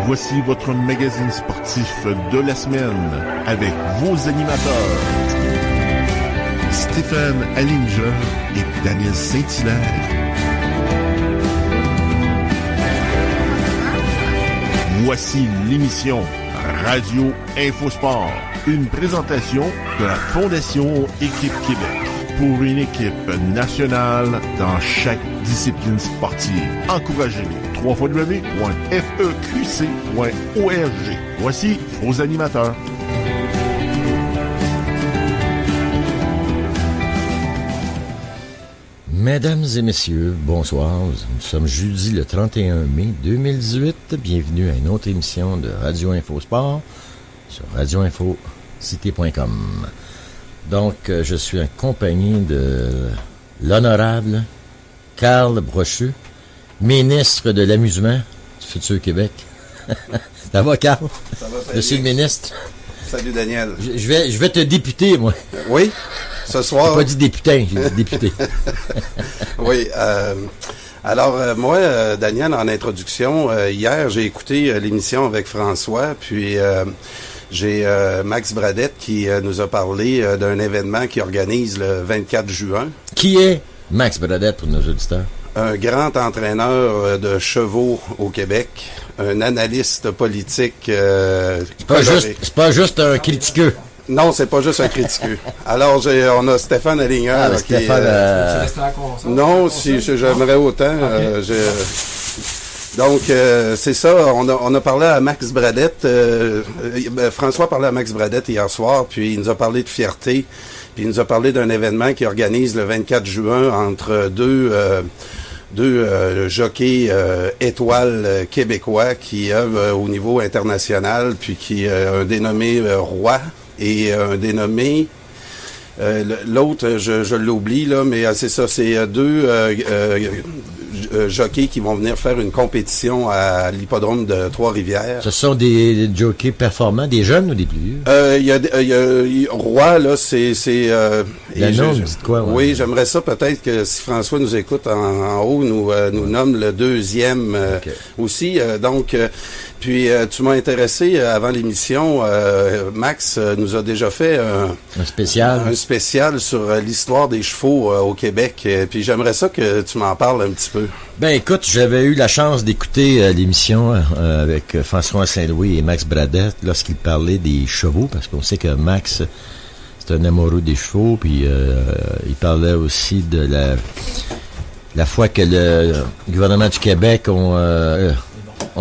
Voici votre magazine sportif de la semaine avec vos animateurs Stéphane Allinger et Daniel Saint-Hilaire. Voici l'émission Radio Infosport, une présentation de la Fondation Équipe Québec pour une équipe nationale dans chaque discipline sportive. Encouragez-les. www.feqc.org. Voici vos animateurs. Mesdames et messieurs, bonsoir. Nous sommes jeudi le 31 mai 2018. Bienvenue à une autre émission de Radio Infosport sur radioinfocité.com. Donc, je suis accompagné de l'honorable Carl Brochu, ministre de l'Amusement du futur Québec. Ça va, Carl? Ça va très Monsieur bien. le ministre. Salut, Daniel. Je vais te députer, moi. Oui, ce soir... J'ai pas dit députin, j'ai dit député. Oui, alors moi, Daniel, en introduction, hier, j'ai écouté l'émission avec François, puis j'ai Max Bradette qui nous a parlé d'un événement qu'il organise le 24 juin. Qui est Max Bradette pour nos auditeurs? Un grand entraîneur de chevaux au Québec, un analyste politique C'est pas juste un critiqueux. Non, c'est pas juste un critiqueux. Alors, on a Stéphane Allinger. Non, si j'aimerais autant. Okay. Donc, c'est ça. On a parlé à Max Bradette. François parlait à Max Bradette hier soir, puis il nous a parlé de fierté. Puis il nous a parlé d'un événement qu'il organise le 24 juin entre deux jockeys étoiles québécois qui œuvrent au niveau international, puis qui un dénommé Roy et un dénommé l'autre, je l'oublie là, mais c'est ça, c'est deux jockeys qui vont venir faire une compétition à l'hippodrome de Trois-Rivières. Ce sont des jockeys performants, des jeunes ou des plus vieux? Il y a Roy là, c'est la norme, c'est quoi? Ouais. Oui, j'aimerais ça peut-être que si François nous écoute en haut, nous nomme le deuxième okay. Aussi. Puis tu m'as intéressé avant l'émission. Max nous a déjà fait un spécial sur l'histoire des chevaux au Québec. Puis j'aimerais ça que tu m'en parles un petit peu. Ben écoute, j'avais eu la chance d'écouter l'émission avec François Saint-Louis et Max Bradette lorsqu'il parlait des chevaux, parce qu'on sait que Max c'est un amoureux des chevaux. Puis il parlait aussi de la fois que le gouvernement du Québec ont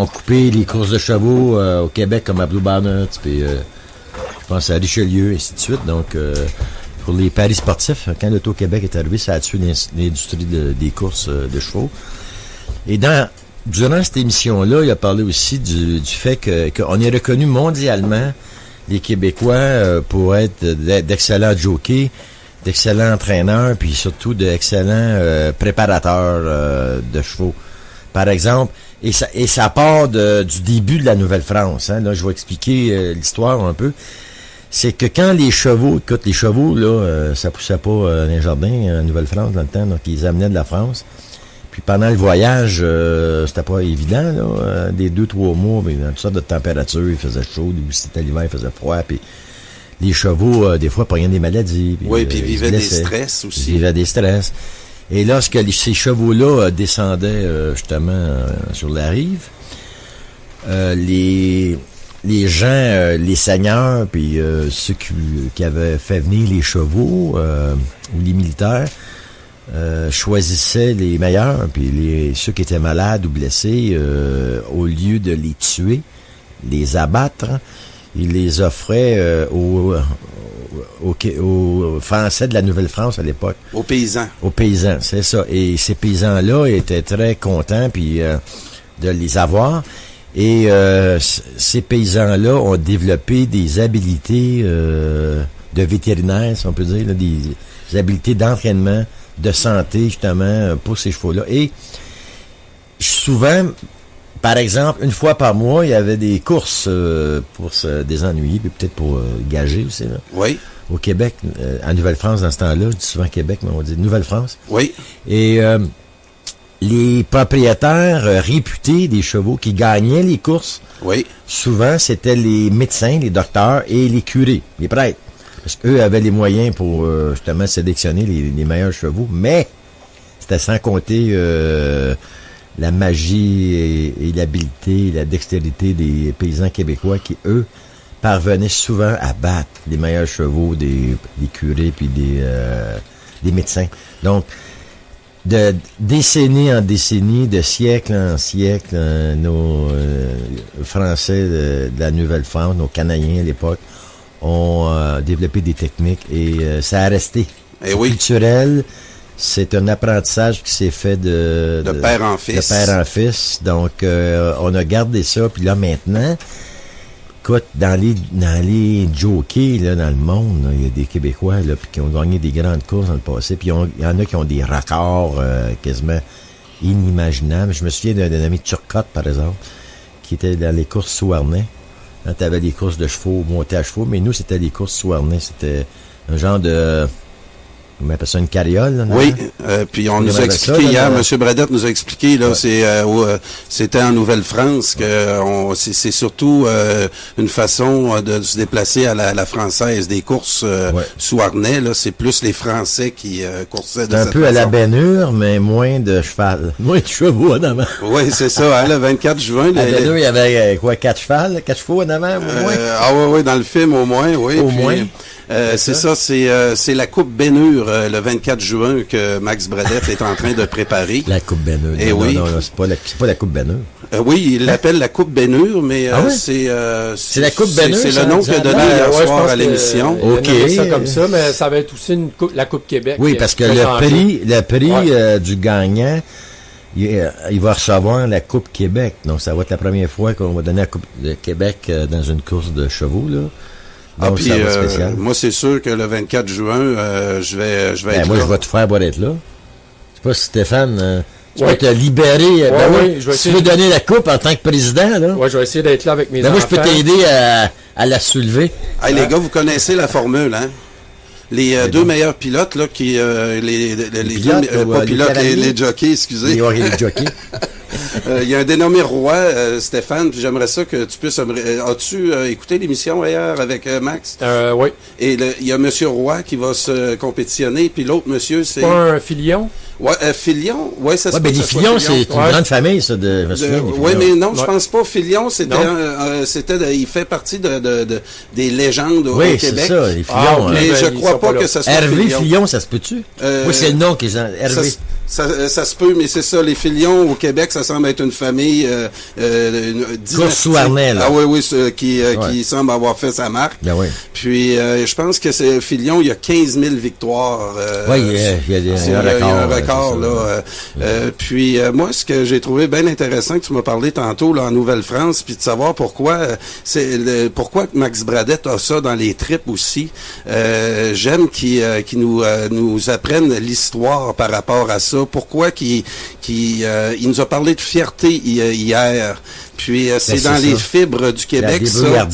coupé les courses de chevaux au Québec comme à Blue Bonnet, puis je pense à Richelieu, et ainsi de suite. Donc, pour les paris sportifs, quand l'Auto-Québec est arrivé, ça a tué l'industrie des courses de chevaux. Et durant cette émission-là, il a parlé aussi du fait qu'on est reconnu mondialement, les Québécois, pour être d'excellents jockeys, d'excellents entraîneurs, puis surtout d'excellents préparateurs de chevaux. Par exemple, et ça part du début de la Nouvelle-France. Hein. Là, je vais expliquer l'histoire un peu. C'est que quand les chevaux, là, ça poussait pas dans les jardins en Nouvelle-France dans le temps, donc ils amenaient de la France. Puis pendant le voyage, c'était pas évident, là, des 2-3 mois, mais dans toutes sortes de températures, il faisait chaud, ou c'était l'hiver, il faisait froid, puis les chevaux, des fois, prenaient des maladies. Puis, oui, puis ils vivaient des stress aussi. Ils vivaient des stress. Et lorsque ces chevaux-là descendaient justement sur la rive, les gens, les seigneurs, puis ceux qui avaient fait venir les chevaux ou les militaires choisissaient les meilleurs, puis ceux qui étaient malades ou blessés, au lieu de les tuer, les abattre, ils les offraient aux Français de la Nouvelle-France à l'époque. Aux paysans. Aux paysans, c'est ça. Et ces paysans-là étaient très contents puis de les avoir. Et ces paysans-là ont développé des habiletés de vétérinaires, si on peut dire, là, des habiletés d'entraînement, de santé, justement, pour ces chevaux-là. Et souvent, par exemple, une fois par mois, il y avait des courses pour se désennuyer, puis peut-être pour gager aussi. Là. Oui. Au Québec, à Nouvelle-France, dans ce temps-là, je dis souvent Québec, mais on dit Nouvelle-France. Oui. Et les propriétaires réputés des chevaux qui gagnaient les courses, Oui. souvent, c'était les médecins, les docteurs et les curés, les prêtres. Parce qu'eux avaient les moyens pour justement sélectionner les meilleurs chevaux, mais c'était sans compter la magie et l'habileté, la dextérité des paysans québécois qui, eux, parvenaient souvent à battre les meilleurs chevaux des curés puis des médecins. Donc, de décennie en décennie, de siècle en siècle, nos Français de la Nouvelle-France, nos Canadiens à l'époque, ont développé des techniques et ça a resté. Eh oui. Culturel, c'est un apprentissage qui s'est fait de père en fils. De père en fils. Donc, on a gardé ça. Puis là, maintenant, écoute, dans les jockeys là, dans le monde, il y a des Québécois là, puis qui ont gagné des grandes courses dans le passé. Puis il y en a qui ont des records quasiment inimaginables. Je me souviens d'un ami Turcotte, par exemple, qui était dans les courses Souarnais. Quand tu avais des courses de chevaux, montées à chevaux, mais nous, c'était des courses Souarnais. C'était un genre de... On appelle ça une carriole, là, Oui, puis on nous a expliqué ça, hier, là, M. Bradette nous a expliqué, là, ouais. c'était en Nouvelle-France que c'est surtout une façon de se déplacer à la française, des courses Souarnais, là, c'est plus les Français qui coursaient de cette façon. C'est un peu à la Bénure, mais moins de cheval, moins de chevaux en avant. Oui, c'est ça, hein, le 24 juin. À Bénure, il y avait quoi, 4 chevaux en avant, au moins? Oui, dans le film, au moins, oui. Au puis, moins. C'est ça, c'est la Coupe Bénure le 24 juin que Max Bradette est en train de préparer. La Coupe Bénure. Eh oui. Non, c'est pas la Coupe Bénure. Oui, il l'appelle la Coupe Bénure, mais c'est la Coupe Bénure. C'est le nom qu'il a donné hier soir à l'émission. OK. Ça comme ça, mais ça va être aussi la Coupe Québec. Oui, parce que le prix du gagnant, il va recevoir la Coupe Québec. Donc, ça va être la première fois qu'on va donner la Coupe de Québec dans une course de chevaux, là. Donc, puis, moi, c'est sûr que le 24 juin, je vais être moi, là. je vais te faire boire d'être là. Je sais pas si Stéphane, tu vas te libérer. Tu veux donner la coupe en tant que président, là? Oui, je vais essayer d'être là avec mes enfants. Moi, je peux t'aider à la soulever. Hey, les gars, vous connaissez la formule, hein? Les deux meilleurs pilotes, là, qui, les jockeys, excusez. Les jockeys. Il y a un dénommé Roy, Stéphane, puis j'aimerais ça que tu puisses... As-tu écouté l'émission hier avec Max? Oui. Et il y a Monsieur Roy qui va se compétitionner, puis l'autre monsieur, c'est... Pas un Filion? Ouais, Filion, ouais, ça se passe. Les Filions, c'est une grande famille, ça, oui, mais non, je pense pas. Filion, il fait partie des légendes au Québec. Oui, c'est ça, les Filions. Mais je crois pas que ça soit Hervé Filion, ça se peut-tu? Oui, c'est le nom qu'ils ont. Hervé. Ça se peut, mais c'est ça, les Filions au Québec, ça semble être une famille Souarnais, là. Ah oui, qui semble avoir fait sa marque. Ben oui. Puis je pense que c'est Filion, il y a 15 000 victoires. Oui, il y a un record. Là, puis moi, ce que j'ai trouvé bien intéressant que tu m'as parlé tantôt là en Nouvelle-France, puis de savoir pourquoi pourquoi Max Bradette a ça dans les tripes aussi. J'aime qu'il nous apprenne l'histoire par rapport à ça. Pourquoi il nous a parlé de fierté hier. Puis c'est dans les fibres du Québec, ça.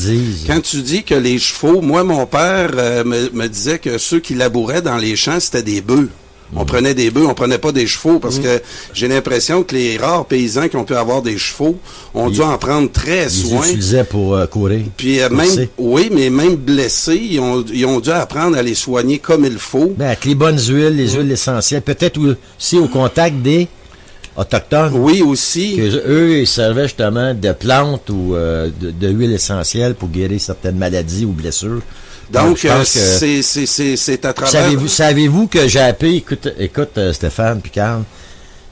Quand tu dis que les chevaux, moi, mon père me disait que ceux qui labouraient dans les champs, c'était des bœufs. On prenait des bœufs, on prenait pas des chevaux, parce que j'ai l'impression que les rares paysans qui ont pu avoir des chevaux ont dû en prendre très soin. Ils utilisaient pour courir. Puis même blessés, ils ont dû apprendre à les soigner comme il faut. Ben, avec les bonnes huiles, les huiles essentielles, peut-être aussi au contact des autochtones. Oui, aussi. Eux, ils servaient justement de plantes ou de huiles essentielles pour guérir certaines maladies ou blessures. Donc c'est à travers... Savez-vous que j'ai appelé, écoute Stéphane puis Carl,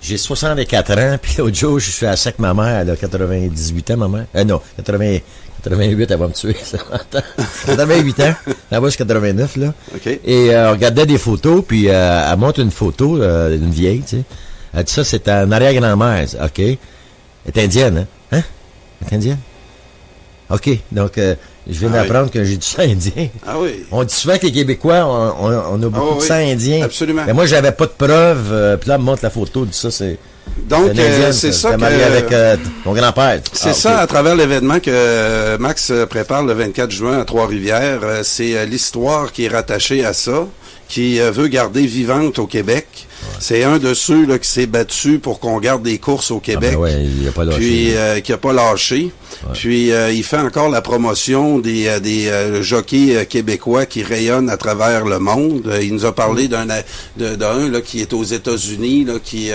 j'ai 64 ans, puis l'autre jour, je suis assis avec ma mère, elle a 98 ans, ma mère. Non, 88, elle va me tuer, ça m'entend. 88 ans, elle va jusqu'à 89, là. Okay. Et on regardait des photos, puis elle montre une photo d'une vieille, tu sais. Elle dit ça, c'est en arrière-grand-mère. OK. Elle est indienne, hein? Elle est indienne? OK. Donc, je viens d'apprendre que j'ai du sang indien. Ah oui. On dit souvent que les Québécois, on a beaucoup de sang indien. Absolument. Mais moi, j'avais pas de preuves. Puis là, elle me montre la photo, dit ça, c'est Donc, Indienne, c'est ça t'es marié que... avec ton grand-père. C'est ça, à travers l'événement que Max prépare le 24 juin à Trois-Rivières. C'est l'histoire qui est rattachée à ça, qui veut garder vivante au Québec. Ouais. C'est un de ceux là, qui s'est battu pour qu'on garde des courses au Québec. Il a pas lâché. Puis, qui a pas lâché. Ouais. Puis, il fait encore la promotion des jockeys québécois qui rayonnent à travers le monde. Il nous a parlé d'un là, qui est aux États-Unis, là, qui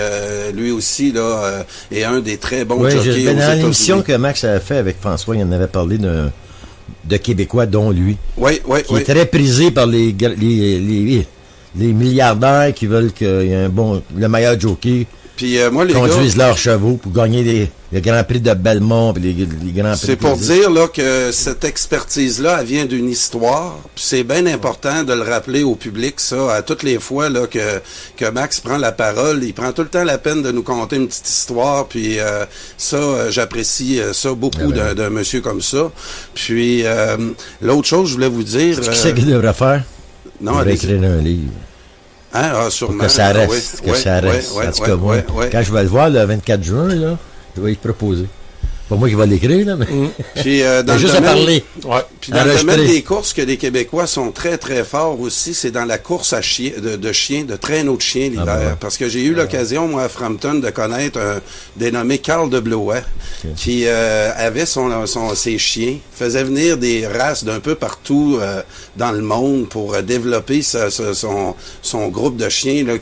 lui aussi là est un des très bons jockeys aux États-Unis. Dans l'émission que Max avait fait avec François, il en avait parlé de Québécois, dont lui. Oui. Qui est très prisé par les milliardaires qui veulent qu'il y ait le meilleur jockey. Puis moi, les conduisent leurs chevaux pour gagner le Grand Prix de Belmont et les Grands Prix. C'est pour dire là que cette expertise-là, elle vient d'une histoire. Puis c'est bien important de le rappeler au public, ça, à toutes les fois là que Max prend la parole. Il prend tout le temps la peine de nous conter une petite histoire. Puis ça, j'apprécie ça beaucoup d'un monsieur comme ça. Puis l'autre chose, je voulais vous dire... Qui c'est qu'il devrait faire? Non, il devrait écrire un livre. Sûrement. Pour que ça reste, ça reste. En tout cas, moi, quand je vais le voir le 24 juin, là, je vais y proposer. Pas moi qui vais l'écrire, là, mais... Puis, dans juste le domaine, à parler. Ouais. Puis dans le domaine des courses que les Québécois sont très, très forts aussi, c'est dans la course à chiens, de chiens, de traîneaux de chiens l'hiver. Parce que j'ai eu l'occasion, moi, à Frampton, de connaître un dénommé Carl de Blois, qui avait ses chiens, faisait venir des races d'un peu partout dans le monde pour développer son groupe de chiens, là,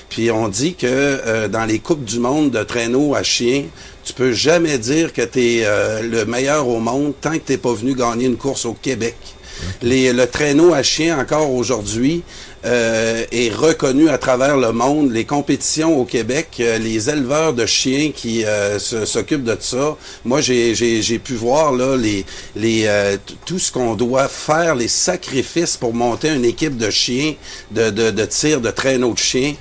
puis on dit que dans les coupes du monde de traîneaux à chiens, tu peux jamais dire que tu es le meilleur au monde tant que tu n'es pas venu gagner une course au Québec. Le traîneau à chien, encore aujourd'hui, est reconnu à travers le monde. Les compétitions au Québec, les éleveurs de chiens qui s'occupent de ça. Moi, j'ai pu voir là tout ce qu'on doit faire, les sacrifices pour monter une équipe de chiens, de tir, de traîneau de chiens.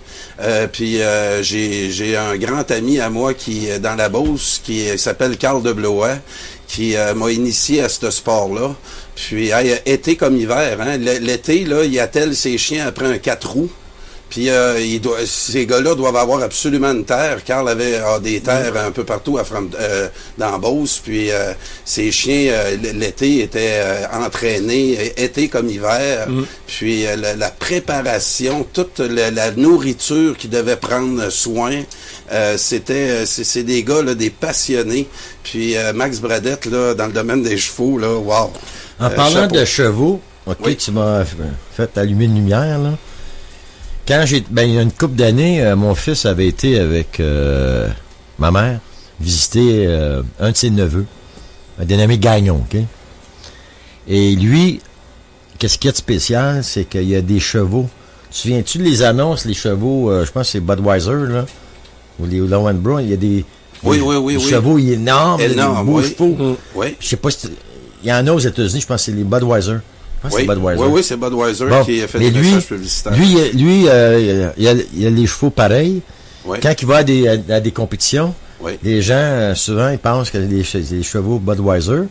Puis j'ai un grand ami à moi qui est dans la Beauce, qui s'appelle Carl de Blois, qui m'a initié à ce sport-là. Puis été comme hiver, hein, l'été, là, il attelle ses chiens après un 4 roues. Puis ces gars-là doivent avoir absolument une terre. Carl avait des terres un peu partout dans Beauce. Puis ces chiens, l'été, étaient entraînés, été comme hiver. Puis la préparation, toute la nourriture qu'ils devaient prendre soin, c'est des gars, là, des passionnés. Puis Max Bradette, là, dans le domaine des chevaux, là, wow. En parlant chapeau. de chevaux, tu m'as fait allumer une lumière, là. Quand il y a une couple d'années, mon fils avait été avec ma mère visiter un de ses neveux, un dénommé Gagnon, OK? Et lui, qu'est-ce qu'il y a de spécial, c'est qu'il y a des chevaux. Tu te souviens-tu de les annonces, les chevaux, je pense que c'est Budweiser, là, ou les Low and Brown, il y a des chevaux énormes, des beaux chevaux. Oui. Je sais pas si il y en a aux États-Unis, je pense que c'est les Budweiser. Oui, c'est Budweiser qui a fait des messages publicitaires. Lui, il a les chevaux pareils. Oui. Quand il va à des compétitions, les gens, souvent, ils pensent que c'est des chevaux Budweiser.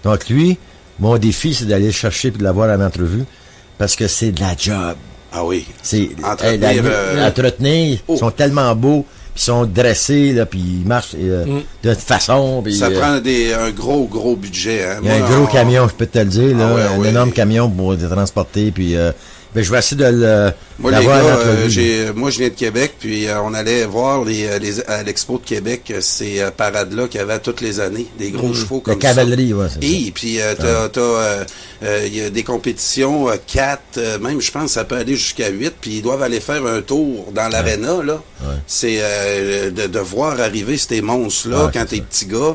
Donc, lui, mon défi, c'est d'aller le chercher et de l'avoir en entrevue parce que c'est de la job. Ah oui. C'est entretenir. Ils sont tellement beaux. Puis ils sont dressés, là, puis ils marchent de toute façon. Pis, ça prend un gros budget. Hein. Il y a un gros camion, je peux te le dire, là, un énorme camion pour les transporter. Puis je vais essayer de moi, les gars, moi, je viens de Québec, puis on allait voir à l'Expo de Québec ces parades-là qu'il y avait toutes les années, des gros chevaux comme ça. La cavalerie, oui, c'est ça. Et puis, il y a des compétitions 4, même, je pense que ça peut aller jusqu'à 8, puis ils doivent aller faire un tour dans l'aréna, là. Ouais. C'est de voir arriver ces monstres-là quand t'es petit gars.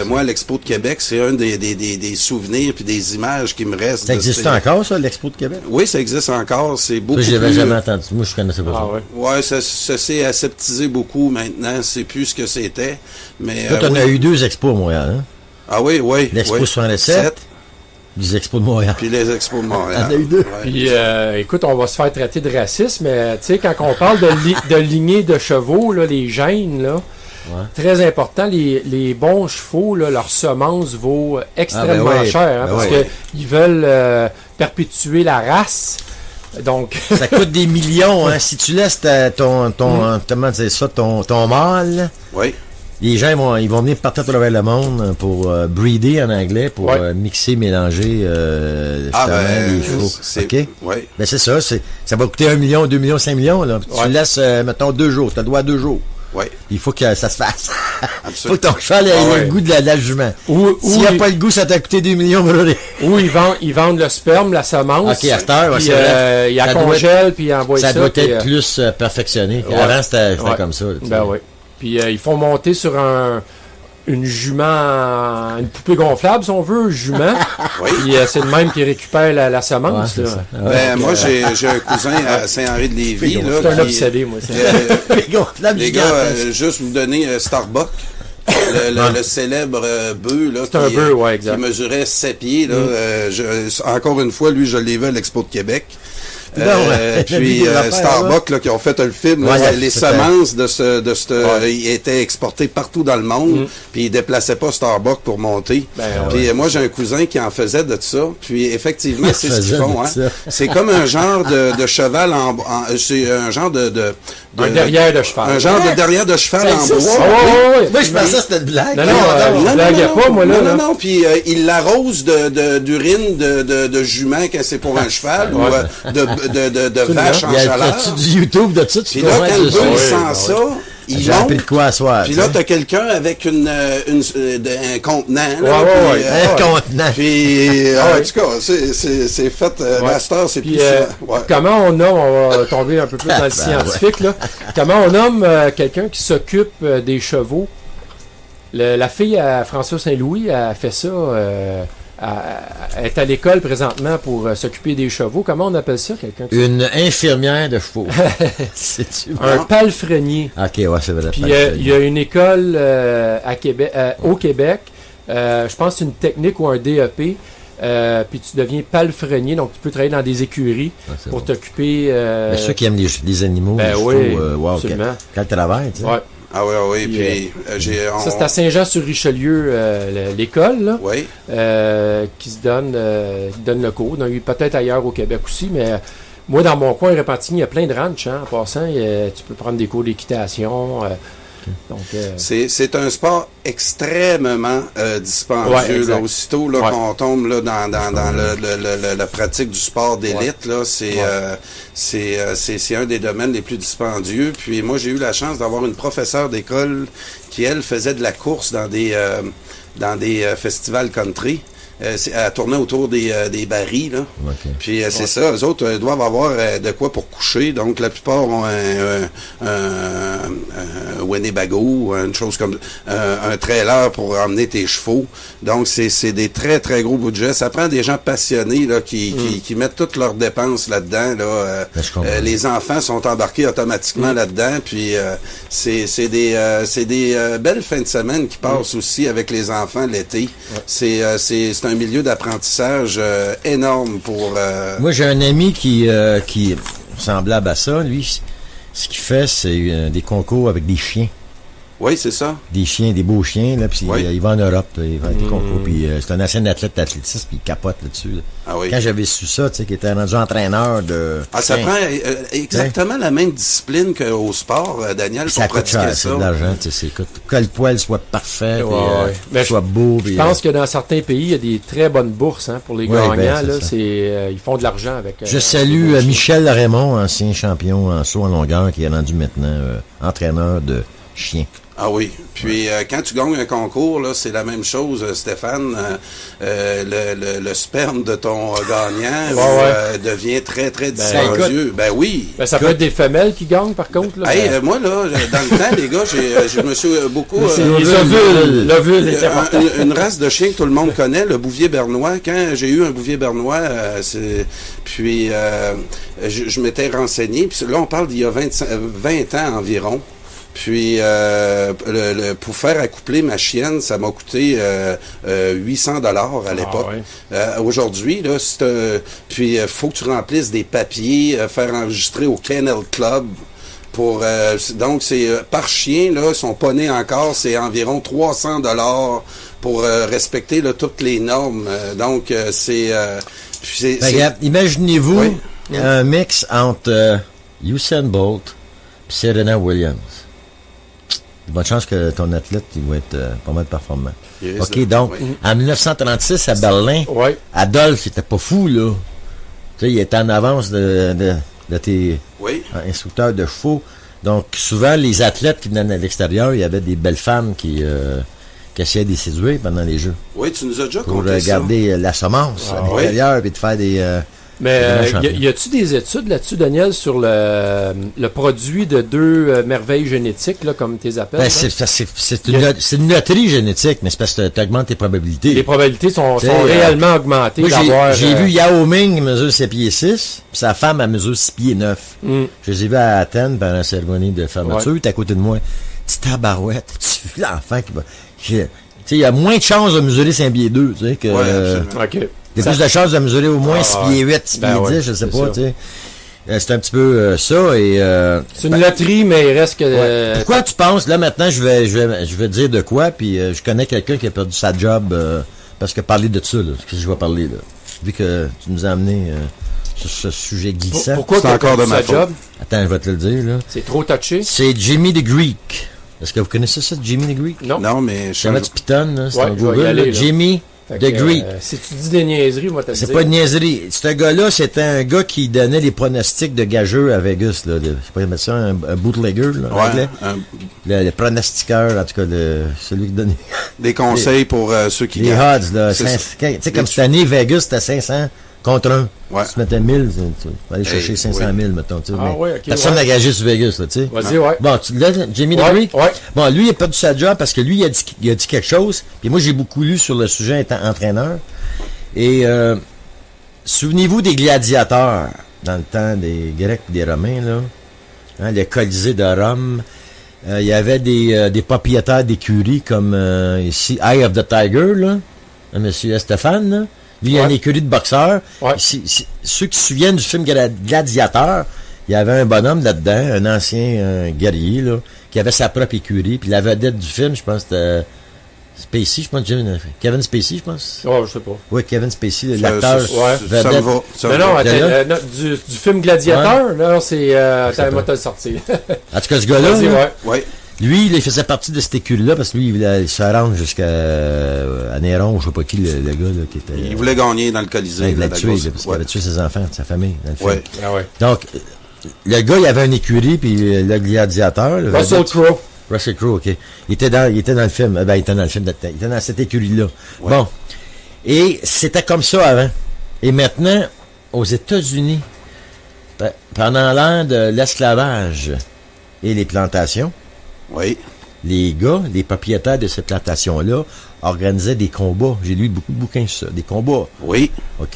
Moi, à l'Expo de Québec, c'est un des souvenirs puis des images qui me restent. Ça existe encore, ça, l'Expo de Québec? Oui, ça existe encore. C'est beaucoup ça, je l'avais jamais entendu. Moi, je connaissais pas ça. Ouais, ça s'est aseptisé beaucoup maintenant. C'est plus ce que c'était. Mais toi, t'en as eu 2 expos à Montréal, hein? Ah oui. L'Expo 67. Les expos de Montréal. Puis les expos de Montréal. On a eu 2. Puis, écoute, on va se faire traiter de racisme, mais tu sais, quand on parle de lignée de chevaux, là, les gènes, là, très important, les bons chevaux, là, leur semence vaut extrêmement cher, hein, parce qu'ils veulent perpétuer la race. Donc. Ça coûte des millions, hein. Si tu laisses comment dire ça, ton mâle. Oui. Les gens ils vont venir partout à travers le monde pour breeder en anglais, pour mixer, mélanger les chevaux. OK? Oui. Ben c'est ça, ça va coûter 1 million, 2 millions, 5 millions. Là. Tu laisses, mettons, 2 jours. Tu as le droit à 2 jours. Oui. Il faut que ça se fasse. Absolument. Il faut que ton cheval ait le goût de la jument. S'il n'a pas le goût, ça t'a coûté 2 millions. Ou ils vendent le sperme, la semence. OK, à cette heure, puis, il y a congèle, puis ils envoient ça. Ça doit être plus perfectionné. Avant, c'était comme ça. Ben oui. Puis ils font monter sur une jument, une poupée gonflable, si on veut, jument. Oui. Puis c'est le même qui récupère la semence. Là. Moi, j'ai un cousin à Saint-Henri-de-Lévis. C'est un obsédé, moi. Les gars, juste vous donner Starbuck. Le célèbre bœuf là, qui mesurait 7 pieds. Là, encore une fois, lui, je l'ai vu à l'Expo de Québec. Puis Starbucks là, qui ont fait le film, là, les semences ils étaient exportées partout dans le monde, puis ils déplaçaient pas Starbucks pour monter. Puis moi j'ai un cousin qui en faisait de ça, puis effectivement c'est ce qu'ils font. Hein. C'est comme un genre de cheval c'est un genre de un derrière de cheval. Un genre de derrière de cheval en bois. Moi je pensais que c'était une blague. Non, blaguais pas, moi là. Non, puis il l'arrose d'urine de jument quand c'est pour un cheval ou de vache en chaleur. Il y a du YouTube de ça. Puis là, quand le bœuf sent ça, il monte. De quoi à soir. Puis là, t'as quelqu'un avec un contenant. Un contenant. Puis, en tout cas, c'est fait. La star, c'est plus ça. Comment on va tomber un peu plus dans le scientifique, là. Comment on nomme quelqu'un qui s'occupe des chevaux? La fille à François Saint-Louis a fait ça. Elle est à l'école présentement pour s'occuper des chevaux. Comment on appelle ça, quelqu'un? Une infirmière de chevaux. Un palefrenier. OK, ouais, c'est vrai. Puis il y a une école à Québec, au Québec. Je pense que c'est une technique ou un DEP. Puis tu deviens palefrenier, donc tu peux travailler dans des écuries pour t'occuper... ceux qui aiment les animaux, les chevaux, absolument. Quel travail, tu sais. Ouais. Ah oui, puis ça, c'est à Saint-Jean-sur-Richelieu, l'école, là, qui se donne le cours. Donc, peut-être ailleurs au Québec aussi, mais moi, dans mon coin, Repentigny, il y a plein de ranchs, hein, en passant. Tu peux prendre des cours d'équitation. C'est un sport extrêmement dispendieux. Là, aussitôt là, qu'on tombe là, dans la pratique du sport d'élite, là, c'est un des domaines les plus dispendieux. Puis moi, j'ai eu la chance d'avoir une professeure d'école qui, elle, faisait de la course dans des festivals country. Elle tournait autour des barils, là. Okay. Puis c'est ça, eux autres doivent avoir de quoi pour coucher. Donc la plupart ont un Winnebago, une chose comme un trailer pour emmener tes chevaux. Donc c'est des très très gros budgets. Ça prend des gens passionnés là qui mettent toutes leurs dépenses là-dedans. Là. Les enfants sont embarqués automatiquement là-dedans. Puis c'est des belles fins de semaine qui passent aussi avec les enfants l'été. C'est un milieu d'apprentissage énorme pour... Moi, j'ai un ami qui semblable à ça. Lui, ce qu'il fait, c'est des concours avec des chiens. Oui, c'est ça. Des chiens, des beaux chiens, là, puis il va en Europe, là, il va à des concours, puis c'est un ancien athlète d'athlétisme, puis il capote là-dessus. Là. Ah oui. Quand j'avais su ça, tu sais, qu'il était rendu entraîneur de... ça prend exactement la même discipline qu'au sport, Daniel, pour pratiquer ça. C'est de l'argent, tu sais, que le poil soit parfait, puis soit beau. Je pense que dans certains pays, il y a des très bonnes bourses pour les gagnants, là, ils font de l'argent avec... Je salue Michel Raymond, ancien champion en saut en longueur, qui est rendu maintenant entraîneur de chiens. Ah oui. Puis quand tu gagnes un concours, là, c'est la même chose, Stéphane. Le sperme de ton gagnant devient très, très dispendieux. Ben oui. Ben, ça peut être des femelles qui gagnent, par contre. Là, moi, là, dans le temps, les gars, je me suis beaucoup... l'ovule est important. Une race de chien que tout le monde connaît, le bouvier bernois. Quand j'ai eu un bouvier bernois, puis je m'étais renseigné. Puis là, on parle d'il y a 20 ans environ. Puis, pour faire accoupler ma chienne, ça m'a coûté $800 à l'époque. Aujourd'hui, là, puis faut que tu remplisses des papiers, faire enregistrer au Kennel Club. Donc, c'est par chien, là, ils sont pas nés encore, c'est environ $300 pour respecter là, toutes les normes. Donc, Regarde, imaginez-vous un mix entre Usain Bolt et Serena Williams. Bonne chance que ton athlète il va être pas mal performant. OK, donc, en 1936, à Berlin, Adolphe, il était pas fou, là. Tu sais, il était en avance de tes instructeurs de chevaux. Donc, souvent, les athlètes qui venaient à l'extérieur, il y avait des belles femmes qui essayaient de les séduire pendant les Jeux. Oui, tu nous as déjà pour conté ça. garder la semence à l'extérieur et de faire des... Mais y a-tu des études là-dessus, Daniel, sur le produit de deux merveilles génétiques, là, comme tu les appelles? Ben, c'est une loterie génétique, mais c'est parce que tu augmentes tes probabilités. Les probabilités sont réellement augmentées. Moi, j'ai vu Yao Ming mesure 7 pieds 6, puis sa femme, elle mesure 6 pieds 9. Je les ai vus à Athènes pendant la cérémonie de fermeture. T'es à côté de moi. Petite tabarouette. Tu vu l'enfant qui va... Tu sais, il y a moins de chances de mesurer 5 pieds 2, tu sais, que... OK. Il y a plus de chances de mesurer au moins 6 pieds 8, 6 pieds 10, je sais pas, tu sais. C'est un petit peu ça, et... c'est une loterie, mais il reste que... Pourquoi tu penses, là, maintenant, je vais dire de quoi, puis je connais quelqu'un qui a perdu sa job, parce que parler de ça, là, ce que je vais parler, là. Vu que tu nous as amené sur ce sujet glissant. Pourquoi tu as perdu sa job? Attends, je vais te le dire, là. C'est trop touché? C'est Jimmy the Greek. Est-ce que vous connaissez ça, Jimmy the Greek? Non, mais... Je vais tu pitonnes, là, c'est un Google, aller, Jimmy the Greek. Si tu dis des niaiseries, moi, t'as dit. C'est pas une niaiserie. Ce gars-là, c'était un gars qui donnait les pronostics de gageux à Vegas, là. Je sais pas mettre ça, un bootlegger, là, anglais. Le pronostiqueur, en tout cas, celui qui donne... Des conseils pour ceux qui gagnent. Les odds, là. Tu sais, comme cette année, Vegas, c'était 500 contre 1. Si tu mettais 1000, tu vas aller chercher 500 000, mettons. Personne n'a gagé sur Vegas, là, tu sais. Vas-y, Bon, là, Jimmy the Greek? Bon, lui, il a perdu sa job parce que lui, il a dit quelque chose. Puis moi, j'ai beaucoup lu sur le sujet étant entraîneur. Et souvenez-vous des gladiateurs dans le temps des Grecs et des Romains, là. Hein, le Colisée de Rome. Il y avait des propriétaires d'écuries comme ici, Eye of the Tiger, là. Monsieur Stéphane, là. Lui, il a une écurie de boxeurs. Ceux qui se souviennent du film Gladiateur, il y avait un bonhomme là-dedans, un ancien guerrier, là, qui avait sa propre écurie. Puis la vedette du film, je pense, c'était Spacey, je pense, Kevin Spacey, je pense. Oh, je sais pas. Oui, Kevin Spacey, l'acteur vedette. Ça me va. Non, attends, du film Gladiateur, là, c'est... attends, moi, t'as le sorti. En tout cas, ce gars-là, ouais. Lui, il faisait partie de cette écurie-là parce que lui, il voulait se rendre jusqu'à Néron, je sais pas qui, le gars là, qui était... Il voulait gagner dans le Colisée. Il voulait tuer, parce qu'il avait tué ses enfants, sa famille, dans le film. Donc, le gars, il avait une écurie, puis le gladiateur... Russell Crowe, OK. Il était dans le film. Ben, il était dans le film. Il était dans cette écurie-là. Ouais. Bon. Et c'était comme ça avant. Et maintenant, aux États-Unis, pendant l'ère de l'esclavage et les plantations, les gars, les propriétaires de ces plantations-là, organisaient des combats. J'ai lu beaucoup de bouquins sur ça. Des combats. Oui. OK.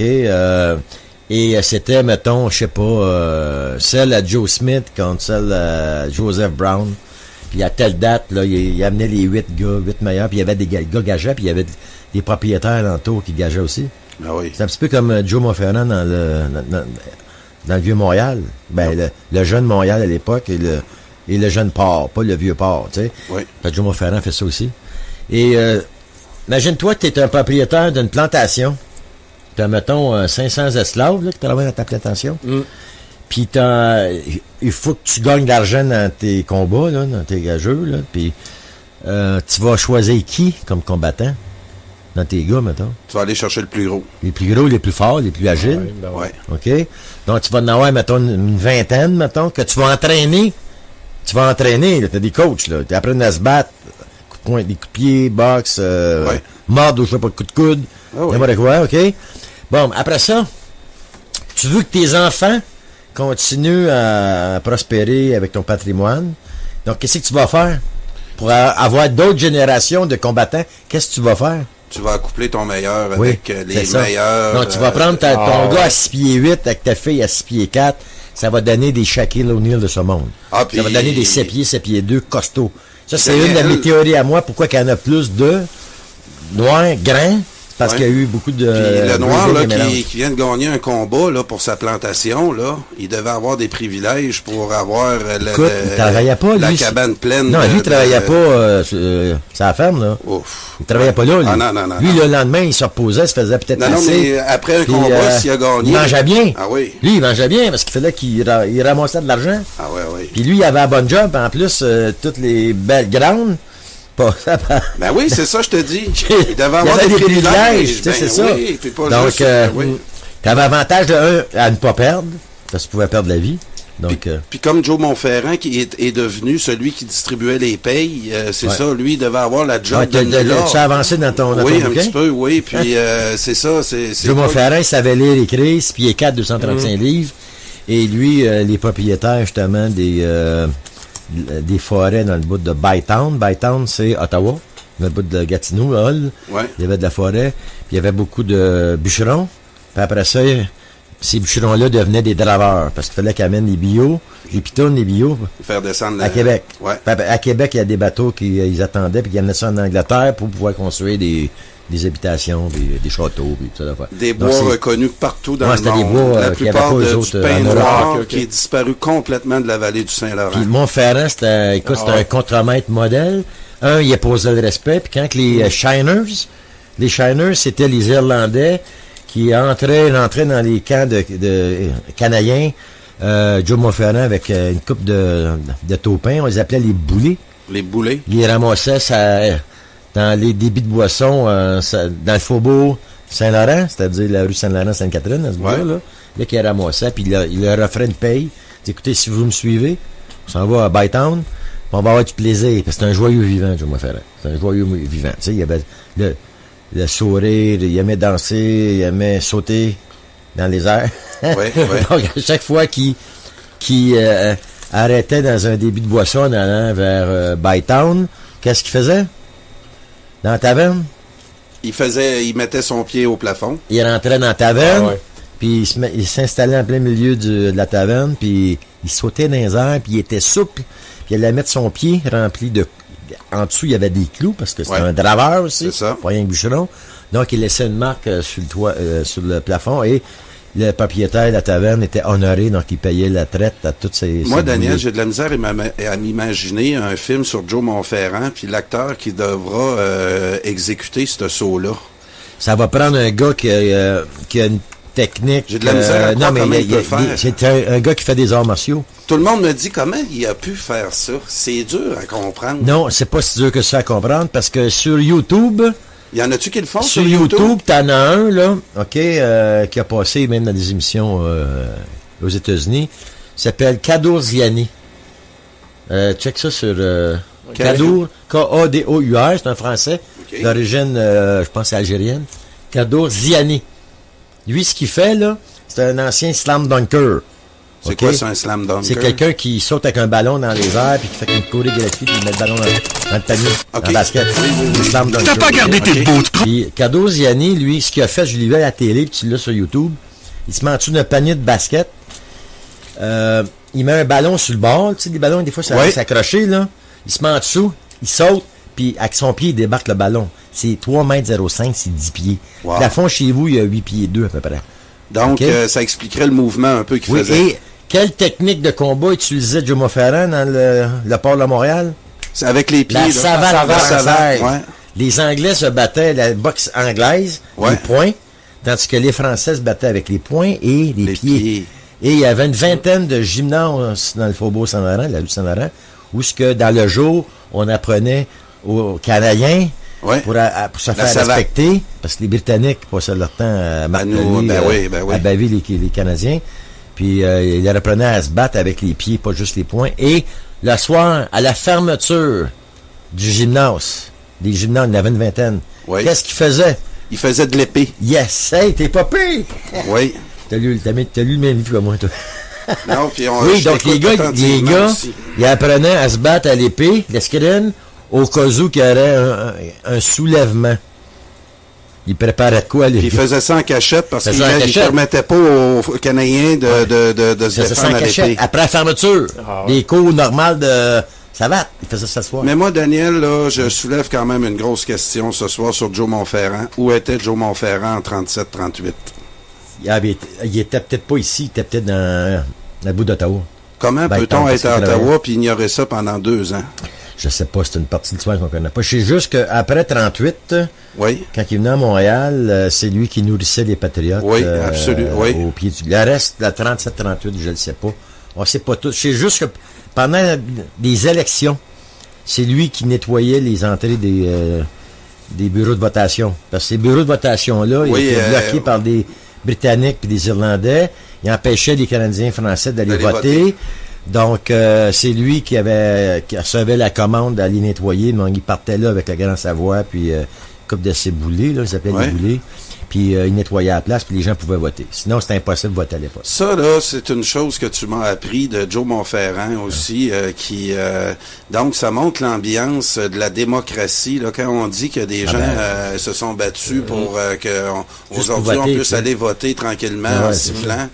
Et c'était, mettons, je sais pas, celle à Joe Smith contre celle à Joseph Brown. Puis à telle date, là, il amenait les 8 meilleurs, puis il y avait des gars gageants, puis il y avait des propriétaires alentours qui gageaient aussi. Ah oui. C'est un petit peu comme Joe Monferrand dans le vieux Montréal. Ben, le jeune Montréal à l'époque et le jeune port, pas le vieux port, tu sais. Oui. Joe Monferrand fait ça aussi. Et imagine-toi que tu es un propriétaire d'une plantation. Tu as, mettons, 500 esclaves là, qui travaillent dans ta plantation. Puis il faut que tu gagnes de l'argent dans tes combats, là, dans tes gageux, là. Puis tu vas choisir qui comme combattant dans tes gars, mettons. Tu vas aller chercher le plus gros. Les plus gros, les plus forts, les plus agiles. Ouais. OK? Donc tu vas en avoir, mettons, une vingtaine, mettons, que tu vas entraîner. Tu as des coachs, là. Tu apprends à se battre. Coup de poing, des coups de pied, boxe, mordre, je sais pas, coup de coude. N'importe quoi, OK? Bon, après ça, tu veux que tes enfants continue à prospérer avec ton patrimoine. Donc, qu'est-ce que tu vas faire? Pour avoir d'autres générations de combattants, qu'est-ce que tu vas faire? Tu vas accoupler ton meilleur avec les meilleurs... Donc, tu vas prendre ton gars à 6 pieds 8 avec ta fille à 6 pieds 4. Ça va donner des Shaquille O'Neal de ce monde. Ça va donner des 7 pieds 2 costauds. Ça, c'est une de mes théories à moi. Pourquoi qu'il y en a plus de noirs, grands? parce qu'il y a eu beaucoup de... Puis le noir là, qui vient de gagner un combat là, pour sa plantation, là, il devait avoir des privilèges pour avoir il travaillait pas, la lui, cabane pleine. Non, lui, il travaillait pas sur la ferme. Là. Ouf. Il travaillait pas là. Lui, non. Lui le lendemain, il se reposait, il se faisait peut-être Non, mais après un combat, s'il a gagné... Il mangeait bien. Ah oui. Lui, il mangeait bien parce qu'il fallait qu'il ramassait de l'argent. Ah oui. Puis lui, il avait un bon job. En plus, toutes les belles grandes... Ben oui, c'est ça, je te dis. Il devait avoir des privilèges. C'est ça. Oui, puis pas donc, juste, tu avais avantage à ne pas perdre, parce que tu pouvais perdre la vie. Donc, puis comme Joe Montferrand qui est devenu celui qui distribuait les payes, c'est ça, lui, il devait avoir la job de tu as avancé dans ton Oui, un petit peu, oui. Puis c'est ça. Joe Montferrand, il savait lire, écrire, pieds 4, 235 livres. Et lui, les propriétaires, justement, des forêts dans le bout de Bytown. Bytown, c'est Ottawa. Dans le bout de Gatineau, Hull. Ouais. Il y avait de la forêt. Puis il y avait beaucoup de bûcherons. Puis après ça, ces bûcherons-là devenaient des draveurs. Parce qu'il fallait qu'ils amènent les pitounes, les bio. Faire descendre à Québec. Ouais. À Québec, il y a des bateaux qu'ils attendaient. Puis ils amenaient ça en Angleterre pour pouvoir construire des habitations, des châteaux, puis tout ça. Des bois reconnus partout dans le monde. Des bois, la plupart du pain noir qui est disparu complètement de la vallée du Saint-Laurent. Puis Montferrand, c'était un contremaître modèle. Il posait le respect. Puis quand les Shiners, c'était les Irlandais qui entraient dans les camps de Canadiens. Joe Montferrand avec une coupe de taupins, on les appelait les boulets. Les boulets. Ils ramassaient dans les débits de boissons, dans le faubourg Saint-Laurent, c'est-à-dire la rue Saint-Laurent-Sainte-Catherine, à ce bout-là, là qu'ils ramassaient, puis il leur offrait une paye. Écoutez, si vous me suivez, on s'en va à Bytown, on va avoir du plaisir, parce que c'est un joyeux vivant, Joe Montferrand. C'est un joyeux vivant. Tu sais, il y avait le sourire, il aimait danser, il aimait sauter dans les airs. Ouais. Donc, à chaque fois qu'il arrêtait dans un débit de boisson en allant vers Bytown, qu'est-ce qu'il faisait? Dans la taverne? Il mettait son pied au plafond. Il rentrait dans la taverne, puis il s'installait en plein milieu de la taverne, puis il sautait dans les airs, puis il était souple, puis il allait mettre son pied rempli de... En dessous, il y avait des clous, parce que c'était un draveur aussi, c'est ça. Pas rien que bûcheron. Donc, il laissait une marque sur le toit, sur le plafond, et le propriétaire de la taverne était honoré, donc il payait la traite à toutes ces... Moi, Daniel, j'ai de la misère à m'imaginer un film sur Joe Montferrand, puis l'acteur qui devra exécuter ce saut-là. Ça va prendre un gars qui a une technique... J'ai de la misère à croire comment il peut faire. C'est un gars qui fait des arts martiaux. Tout le monde me dit comment il a pu faire ça. C'est dur à comprendre. Non, c'est pas si dur que ça à comprendre, parce que sur YouTube... Il y en a-tu qui le font sur YouTube? T'en as un, là, qui a passé même dans des émissions aux États-Unis. Il s'appelle Kadour Ziani. Check ça sur Kadour, K-A-D-O-U-R, c'est un Français, d'origine, je pense, algérienne. Kadour Ziani. Lui, ce qu'il fait, là, c'est un ancien slam dunker. C'est quoi, c'est un slam dunker? C'est quelqu'un qui saute avec un ballon dans les airs, puis qui fait une chorégraphie, puis il met le ballon dans le panier, en basket. Slam dunker. T'as pas gardé tes beaux trucs. Puis Kadour Ziani, lui, ce qu'il a fait, je l'ai vu à la télé, puis tu l'as sur YouTube, il se met en dessous d'un panier de basket, il met un ballon sur le bord, tu sais, des ballons, des fois, ça reste accroché, là. Il se met en dessous, il saute, puis avec son pied, il débarque le ballon. C'est 3,05 m, c'est 10 pieds. Wow. Le plafond chez vous, il y a 8 pieds 2 à peu près. Donc, ça expliquerait le mouvement un peu qu'il faisait. Et quelle technique de combat utilisait Joe Montferrand dans le port de Montréal? C'est avec les pieds. La savate française. Ouais. Les Anglais se battaient la boxe anglaise, les poings, tandis que les Français se battaient avec les poings et les pieds. Et il y avait une vingtaine de gymnases dans le faubourg Saint-Laurent, la rue Saint-Laurent, où ce que dans le jour, on apprenait aux Canadiens pour se faire respecter, parce que les Britanniques passaient leur temps à marteler, à baver les Canadiens. Puis ils leur apprenaient à se battre avec les pieds, pas juste les poings. Et le soir, à la fermeture du gymnase, des gymnases, il y en avait une vingtaine. Oui. Qu'est-ce qu'ils faisaient? Ils faisaient de l'épée. Yes! Hey, t'es pas pire! Oui. T'as lu le même livre que moi, toi. Non, puis oui, donc les gars, ils apprenaient à se battre à l'épée, l'escrime, au cas où qu'il y aurait un soulèvement. Ils préparaient de quoi, les gars? Ils faisaient ça en cachette parce qu'ils ne permettaient pas aux Canadiens de se défendre à l'épée. Après la fermeture, des cours normales Ça va, il faisait ça ce soir. Mais moi, Daniel, là, je soulève quand même une grosse question ce soir sur Joe Montferrand. Où était Joe Montferrand en 37-38? Il était peut-être pas ici, il était peut-être dans le bout d'Ottawa. Comment peut-on être à Ottawa puis ignorer ça pendant 2 ans? Je sais pas, c'est une partie de l'histoire qu'on connaît pas. Je sais juste qu'après 38, oui. Quand il venait à Montréal, c'est lui qui nourrissait les Patriotes. Oui, absolument. Oui. Au pied du... Le reste, la 37-38, je le sais pas. On sait pas tout. Je sais juste que pendant des élections, c'est lui qui nettoyait les entrées des bureaux de votation. Parce que ces bureaux de votation-là, ils étaient bloqués par des Britanniques et des Irlandais. Ils empêchaient les Canadiens français d'aller voter. Donc, c'est lui qui recevait la commande d'aller nettoyer. Donc, il partait là avec la Grande Savoie, puis coupe de ses boulets, là, ils s'appelaient les boulets. Puis il nettoyait la place, puis les gens pouvaient voter. Sinon, c'était impossible de voter à l'époque. Ça, là, c'est une chose que tu m'as appris de Joe Montferrand aussi, donc, ça montre l'ambiance de la démocratie, là, quand on dit que des gens se sont battus pour qu'aujourd'hui, on puisse aller voter tranquillement en sifflant.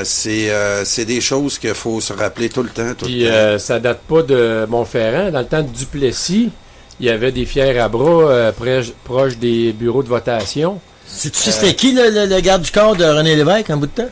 C'est des choses qu'il faut se rappeler tout le temps. Puis ça date pas de Montferrand. Dans le temps de Duplessis, il y avait des fiers à bras proches des bureaux de votation. C'était qui le garde du corps de René Lévesque en bout de temps?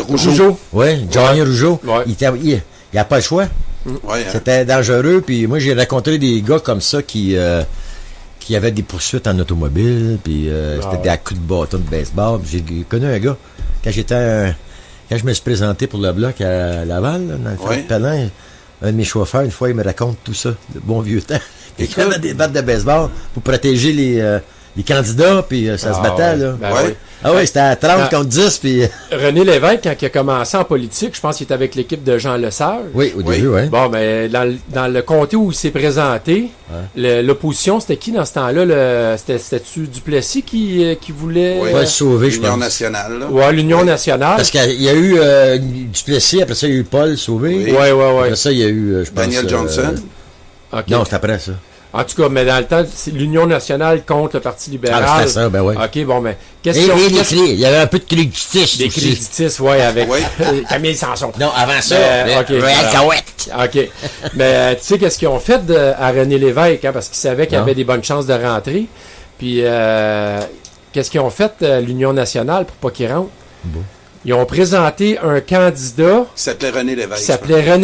Rougeau. Oui, Johnny Rougeau. Ouais. Il n'a pas le choix. Ouais, C'était dangereux. Puis moi, j'ai rencontré des gars comme ça qui avaient des poursuites en automobile. Puis c'était des coups de bâton de baseball. J'ai connu un gars quand je me suis présenté pour le bloc à Laval, là, dans le fond de Pelin. Un de mes chauffeurs, une fois, il me raconte tout ça, le bon vieux temps. Il y avait des battes de baseball pour protéger les candidats, puis ça se battait, là. Oui. Ah oui, c'était à 30 contre 10, puis... René Lévesque, quand il a commencé en politique, je pense qu'il était avec l'équipe de Jean Lesage. Oui, au début, oui. Bon, mais dans le comté où il s'est présenté, l'opposition, c'était qui dans ce temps-là? C'était-tu Duplessis qui voulait... Oui, pas sauver, je pense. L'Union nationale, là. Oui, l'Union nationale. Parce qu'il y a eu Duplessis, après ça, il y a eu Paul Sauvé. Oui. Après ça, il y a eu, je pense... Daniel Johnson. Okay. Non, c'est après ça. En tout cas, mais dans le temps, c'est l'Union nationale contre le Parti libéral. Ah, c'était ça, ben oui. OK, bon, mais... Il y avait un peu de créditistes. Des créditistes, oui, avec Camille Sanson. Non, avant ça, Royal Cahouette. OK. Mais tu sais, qu'est-ce qu'ils ont fait à René Lévesque, parce qu'ils savaient qu'il y avait des bonnes chances de rentrer. Puis, qu'est-ce qu'ils ont fait, l'Union nationale, pour pas qu'il rentre? Bon. Ils ont présenté un candidat... Qui s'appelait René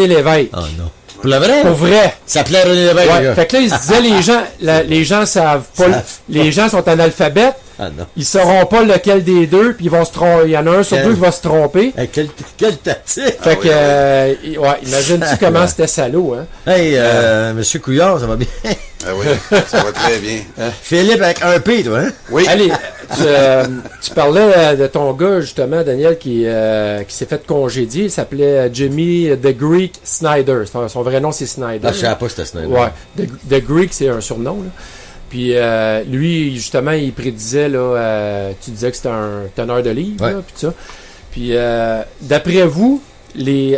Lévesque. Ah non. Pour le vrai? Pour vrai. Ça s'appelait René Lévesque. Ouais. Fait que là, ils se disaient, les gens savent pas, les gens sont analphabètes. Ah non. Ils sauront pas lequel des deux, puis ils vont se tromper. Il y en a un sur deux qui va se tromper. Quel tactique! Fait que, imagine-tu comment c'était salaud, hein? Hey, Monsieur Couillard, ça va bien? Ah oui, ça va très bien. Philippe avec un P, toi, hein? Oui. Allez, tu parlais de ton gars, justement, Daniel, qui s'est fait congédier. Il s'appelait Jimmy The Greek Snyder. Son vrai nom, c'est Snyder. Ah, je savais pas que c'était Snyder. Ouais. The Greek, c'est un surnom, là. Puis lui, justement, il prédisait, là, tu disais que c'était un teneur de livre, là, puis ça. Puis d'après vous,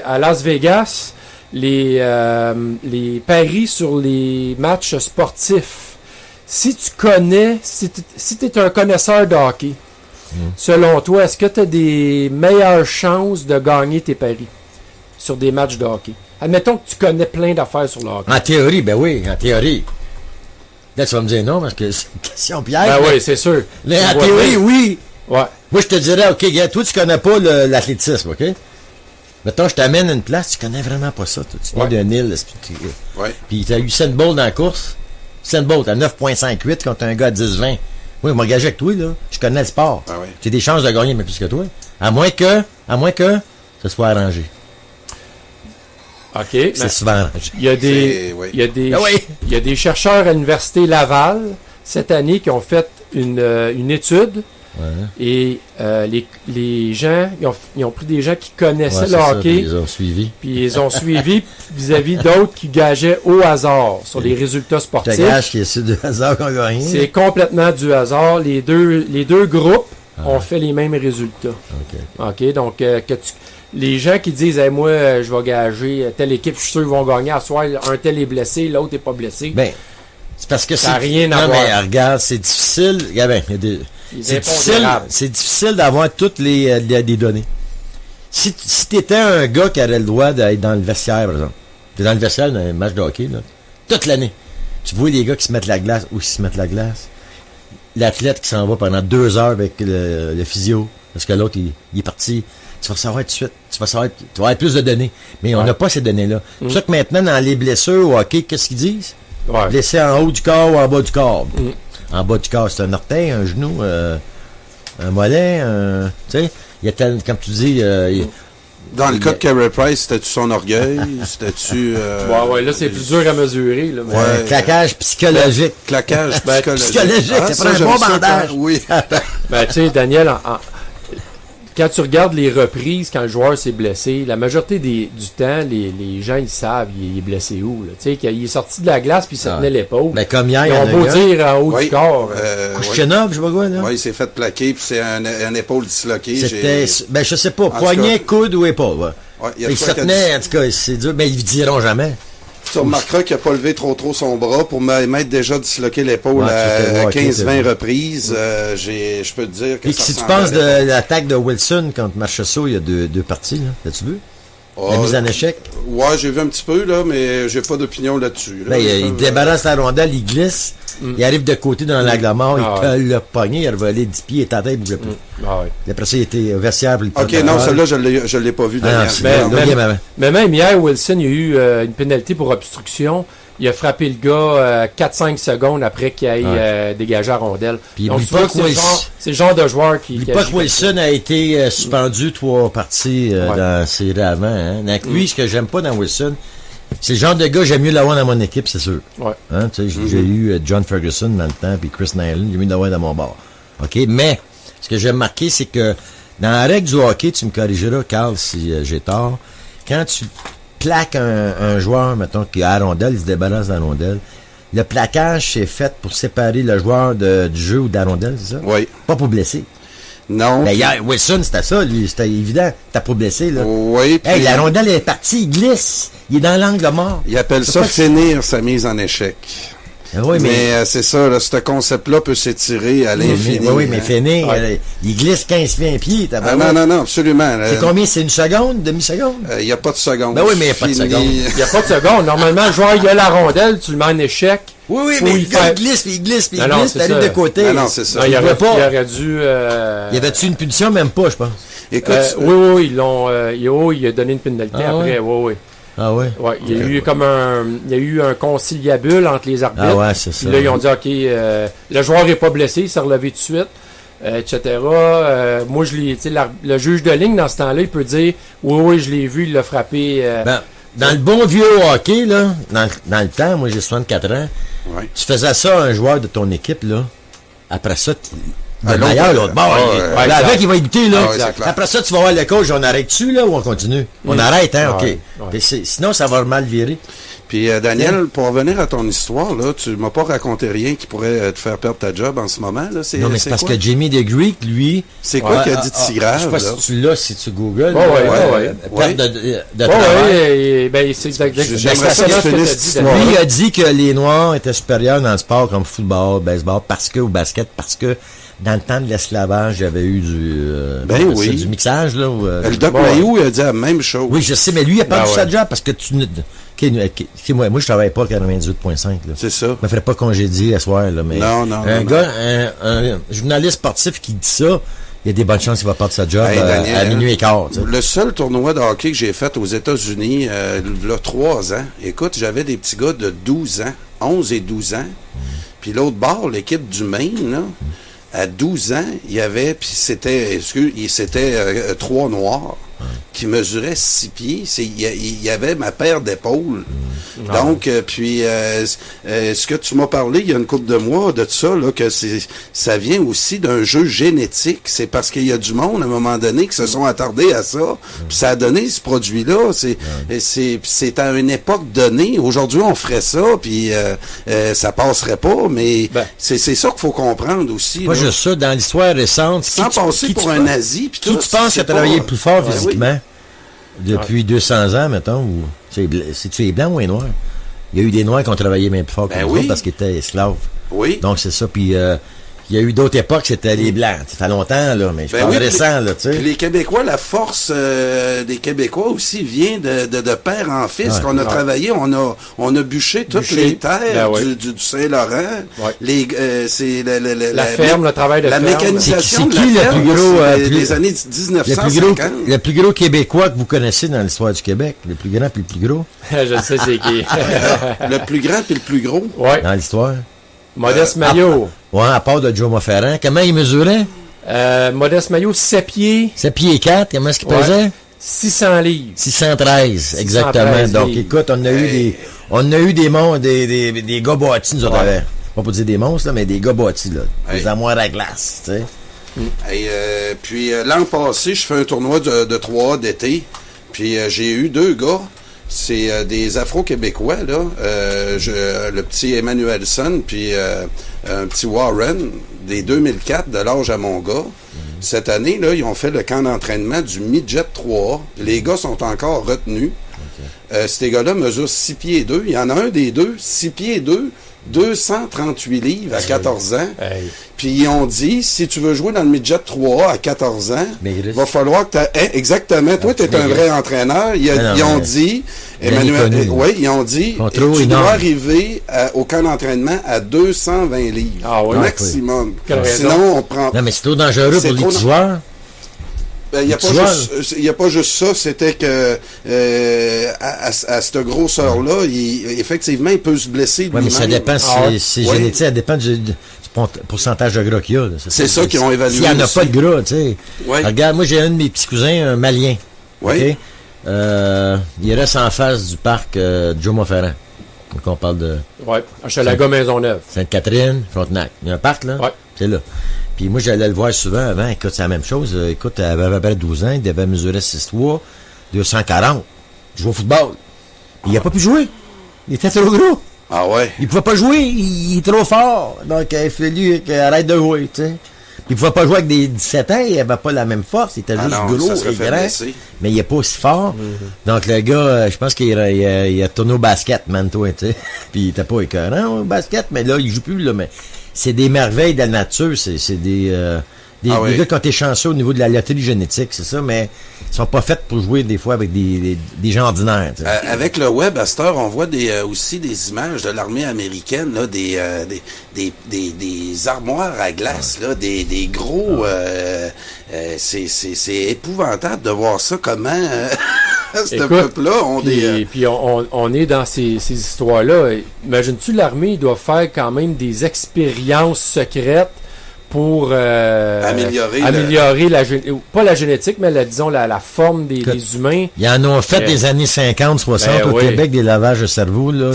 à Las Vegas, les paris sur les matchs sportifs, si tu connais, si tu es un connaisseur de hockey, selon toi, est-ce que tu as des meilleures chances de gagner tes paris sur des matchs de hockey? Admettons que tu connais plein d'affaires sur le hockey. En théorie, ben oui, en théorie. Là, tu vas me dire non, parce que c'est une question piège. Ben oui, c'est sûr. Mais en théorie, oui. Ouais. Moi, je te dirais, OK, gars, toi, tu connais pas l'athlétisme, OK? Mettons, je t'amène à une place, tu connais vraiment pas ça. Toi. Tu viens d'une île. Puis tu as eu Usain Bolt dans la course. Usain Bolt à 9.58 contre un gars à 10-20. Moi, je m'engage avec toi, là. Je connais le sport. Ah oui. J'ai des chances de gagner, mais plus que toi. À moins que ce soit arrangé. OK. C'est souvent arrangé. Il y a des chercheurs à l'Université Laval cette année qui ont fait une étude. Ouais. Et les gens, ils ont pris des gens qui connaissaient le hockey. Ils ont suivi. Puis ils ont suivi vis-à-vis d'autres qui gageaient au hasard sur les résultats sportifs. Tu gages qui est sur du hasard qu'on gagne. C'est complètement du hasard. Les deux groupes ont fait les mêmes résultats. OK. Donc, les gens qui disent hey, moi, je vais gager telle équipe, je suis sûr qu'ils vont gagner à soir. Un tel est blessé, l'autre n'est pas blessé. Ben, c'est parce que ça n'a rien à voir. Mais regarde, c'est difficile. C'est difficile d'avoir toutes les données. Si tu étais un gars qui aurait le droit d'être dans le vestiaire, par exemple, T'es dans le vestiaire d'un match de hockey, là. Toute l'année. Tu vois les gars qui se mettent la glace, où ils se mettent la glace. L'athlète qui s'en va pendant 2 heures avec le physio, parce que l'autre, il est parti. Tu vas savoir tout de suite. Tu vas avoir plus de données. Mais on n'a pas ces données-là. C'est pour ça que maintenant, dans les blessures au hockey, qu'est-ce qu'ils disent? Ouais. Blessé en haut du corps ou en bas du corps. En bas du corps, c'est un orteil, un genou, un mollet, tu sais. Il y a comme tu dis... Dans le cas de Carey Price, c'était-tu son orgueil? C'était-tu... Ouais, là, c'est plus dur à mesurer. Là, mais... un claquage psychologique. Claquage psychologique. Psychologique, ça prend un bon bandage. Oui. Ben, tu sais, Daniel, quand tu regardes les reprises, quand le joueur s'est blessé, la majorité du temps, les gens, ils savent il est blessé où. Tu sais, qu'il est sorti de la glace puis il se tenait l'épaule. Ben, comme hier, ils ont beau dire en haut du corps. Kuchenov, je sais pas quoi, là. Oui, il s'est fait plaquer puis c'est un épaule disloquée. C'était, ben, je sais pas, poignet, coude ou épaule. Ouais. Il se tenait, en tout cas, c'est dur, mais ils ne diront jamais. Tu remarqueras qu'il n'a pas levé trop son bras pour m'être déjà disloqué l'épaule à 15-20 reprises. Je peux te dire que puis si tu penses de l'attaque de Wilson contre Marchessault, il y a deux parties, là. L'as-tu vu? La mise en échec? Ouais, j'ai vu un petit peu, là, mais j'ai pas d'opinion là-dessus. Là. Ben, il débarrasse la rondelle, il glisse, il arrive de côté dans l'angle mort, il colle le poignet, il a revolé 10 pieds, et tête, il bougeait plus. Après ça, il était vestiaire pour le OK, non, celle-là, je l'ai pas vu. Mais même hier, Wilson, il y a eu une pénalité pour obstruction. Il a frappé le gars 4-5 secondes après qu'il ait dégagé la rondelle. Puis donc, c'est le genre de joueur qui... Pas que Wilson a été suspendu 3 parties dans ses avant. Hein. Donc, lui, ce que j'aime pas dans Wilson, c'est le genre de gars, j'aime mieux l'avoir dans mon équipe, c'est sûr. Ouais. Hein, j'ai eu John Ferguson dans le temps, puis Chris Nyland, j'ai mieux l'avoir dans mon bord. OK? Mais, ce que j'ai remarqué, c'est que dans la règle du hockey, tu me corrigeras, Carl, si j'ai tort, quand tu plaque un joueur, mettons, qui a la rondelle, il se débarrasse de la rondelle. Le plaquage, c'est fait pour séparer le joueur du jeu ou de la rondelle, c'est ça? Oui. Pas pour blesser. Non. Ben, hier, Wilson, c'était ça, lui. C'était évident. T'as pas blessé, là. Oui. Hey, la rondelle est partie, il glisse. Il est dans l'angle mort. Il appelle ça finir sa mise en échec. Oui, mais c'est ça, là, ce concept-là peut s'étirer à l'infini. Oui, mais finir, il glisse 15-20 pieds. Non, absolument. C'est combien? C'est une seconde? Demi-seconde? Il n'y a pas de seconde. Ben oui, mais il n'y a pas de seconde. Il n'y a pas de seconde. Normalement, le joueur, il a la rondelle, tu le mets en échec. Oui, mais il glisse, puis il glisse, puis il glisse, t'arrives de côté. Non, c'est ça. Il aurait dû... Y avait-tu une punition? Même pas, je pense. Écoute, oui, ils l'ont... il a donné une pénalité après, oui. Ah ouais? Ouais, il y a eu il y a eu un conciliabule entre les arbitres. Ah ouais, c'est ça. Puis là, ils ont dit, OK, le joueur n'est pas blessé, il s'est relevé tout de suite, etc. Moi, le juge de ligne, dans ce temps-là, il peut dire, oui, je l'ai vu, il l'a frappé. Dans le bon vieux hockey, là, dans le temps, moi, j'ai 64 ans, tu faisais ça à un joueur de ton équipe, là. Après ça, le meilleur, l'autre bord. Avec, il va écouter, là. Après ça, tu vas voir le coach, on arrête-tu, là, ou on continue? On arrête, hein, OK. Sinon, ça va mal virer. Puis, Daniel, pour revenir à ton histoire, là, tu m'as pas raconté rien qui pourrait te faire perdre ta job en ce moment, là. Non, mais c'est parce que Jamie DeGreek, lui... C'est quoi qu'il a dit de si grave, je sais pas si tu l'as, si tu googles. Perte de travail. Ben, c'est j'aimerais ça que tu finisses cette histoire. Lui, il a dit que les Noirs étaient supérieurs dans le sport comme football, baseball, ou basket, parce que dans le temps de l'esclavage, il y avait eu du mixage, là. Le Doc Mayou, il a dit la même chose. Oui, je sais, mais lui, il a pas dit sa job parce que moi, je travaille pas à 98.5, là. C'est ça. Je me ferais pas congédier à soir, là, mais. Non. Un journaliste sportif qui dit ça, il y a des bonnes chances qu'il va perdre sa job à minuit et quart. T'sais. Le seul tournoi de hockey que j'ai fait aux États-Unis, il y a 3 ans, écoute, j'avais des petits gars de 12 ans, 11 et 12 ans. Puis l'autre bord, l'équipe du Maine, là, à 12 ans, il y avait, puis c'était 3 Noirs qui mesuraient 6 pieds. Il y avait ma paire d'épaules. Donc, puis, ce que tu m'as parlé il y a une couple de mois de ça, là, que ça vient aussi d'un jeu génétique. C'est parce qu'il y a du monde, à un moment donné, qui se sont attardés à ça. Puis ça a donné ce produit-là. C'est à une époque donnée. Aujourd'hui, on ferait ça, puis ça passerait pas, mais c'est ça qu'il faut comprendre aussi. Pas juste ça, dans l'histoire récente. Sans passer pour un nazi. Puis qui tu penses qui a travaillé le plus fort physiquement depuis 200 ans, mettons, ou c'est-tu les blancs ou les noirs? Il y a eu des noirs qui ont travaillé même plus fort que nous autres parce qu'ils étaient esclaves. Oui. Donc c'est ça, puis Il y a eu d'autres époques, c'était les Blancs. Ça fait longtemps, là, mais je parle récent, là, tu sais. Les Québécois, la force des Québécois aussi vient de père en fils, qu'on a travaillé, on a bûché toutes les terres du Saint-Laurent. Ouais. C'est la ferme, le travail de la ferme. Mécanisation c'est qui de la ferme, le plus gros, des années 1950. Le plus gros Québécois que vous connaissez dans l'histoire du Québec, le plus grand puis le plus gros. Je sais c'est qui. Le plus grand puis le plus gros. Ouais. Dans l'histoire. Modeste Maillot. Ouais, à part de Joe Ferrand. Comment il mesurait? Modeste Maillot, 7 pieds. 7 pieds 4, comment est-ce qu'il pesait? 600 livres. 613, exactement. 613 Donc, livres. écoute, on a eu des gars bâtis, nous autres, pas pour dire des monstres, là, mais des gars bâtis, là. Des armoires à glace, tu sais. Puis, l'an passé, je fais un tournoi de 3A d'été, puis j'ai eu 2 gars. C'est des Afro-Québécois, là. Le petit Emmanuelson, puis un petit Warren, des 2004, de l'âge à mon gars. Cette année, là, ils ont fait le camp d'entraînement du Midget 3A. Les gars sont encore retenus. Ces gars-là mesurent 6 pieds 2. Il y en a un des deux, 6 pieds 2, 238 livres à 14 ans. Puis ils ont dit, si tu veux jouer dans le Midget 3A à 14 ans, il va falloir que tu exactement, toi, tu es un vrai entraîneur. Ils ont dit, Emmanuel, ils ont dit, tu dois arriver au camp d'entraînement à 220 livres. Maximum. Sinon, on prend... Non, mais c'est trop dangereux pour les petits joueurs. Il n'y a pas juste ça, c'était que à cette grosseur-là, effectivement, il peut se blesser lui-même. Oui, mais ça dépend, c'est génétique, ça dépend du pourcentage de gras qu'il y a. C'est ça qu'ils ont évalué. S'il n'y en a pas de gras, tu sais. Ouais. Regarde, moi, j'ai un de mes petits cousins, un Malien. Oui. Okay? Il reste en face du parc Joe Monferrand. Donc, on parle de... Oui, Hochelaga Maisonneuve. Sainte-Catherine, Frontenac. Il y a un parc, là? Oui. C'est là. Puis moi, j'allais le voir souvent avant. Écoute, c'est la même chose. Écoute, il avait à peu près 12 ans. Il devait mesurer 6'3", 240. Il joue au football. Il n'a pas pu jouer. Il était trop gros. Ah ouais? Il pouvait pas jouer. Il est trop fort. Donc, il a fallu qu'il arrête de jouer, tu sais. Il pouvait pas jouer avec des 17 ans. Il n'avait pas la même force. Il était juste gros et grand. Mais il n'est pas aussi fort. Donc, le gars, je pense qu'il a tourné au basket, Manto, tu sais. Puis, il était pas écœurant au basket. Mais là, il joue plus, là. Mais c'est des merveilles de la nature. C'est des gars quand t'es chanceux au niveau de la loterie génétique, c'est ça, mais ils sont pas faits pour jouer des fois avec des gens ordinaires. Avec le web, à cette heure, on voit aussi des images de l'armée américaine, là, des armoires à glace, là, des gros... c'est épouvantable de voir ça, comment... ce peuple-là ont des... Puis on est dans ces histoires-là. Imagines-tu, l'armée doit faire quand même des expériences secrètes pour améliorer pas la génétique, mais disons la forme des humains. Ils en ont fait des années 50, 60 au Québec, des lavages de cerveau. Là,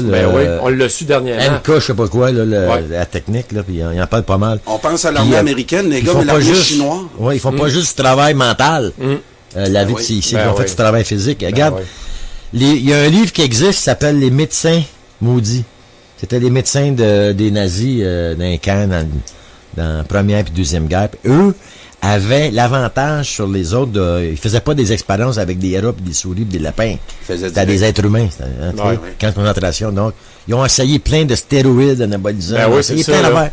on l'a su dernièrement. MK, je sais pas quoi, là, la technique, là, puis ils en parlent pas mal. On pense à l'armée américaine, les gars, mais l'armée chinoise. Oui, ils font pas juste du travail mental. La vie de ici, ils ont fait du travail physique. Regarde, il y a un livre qui existe qui s'appelle Les médecins maudits. C'était les médecins des nazis d'un camp dans la Première et Deuxième Guerre. Puis eux avaient l'avantage sur les autres ils faisaient pas des expériences avec des rats, des souris, des lapins. C'était des êtres humains, quand concentration. Donc, ils ont essayé plein de stéroïdes anabolisants. Ils ont essayé plein d'affaires.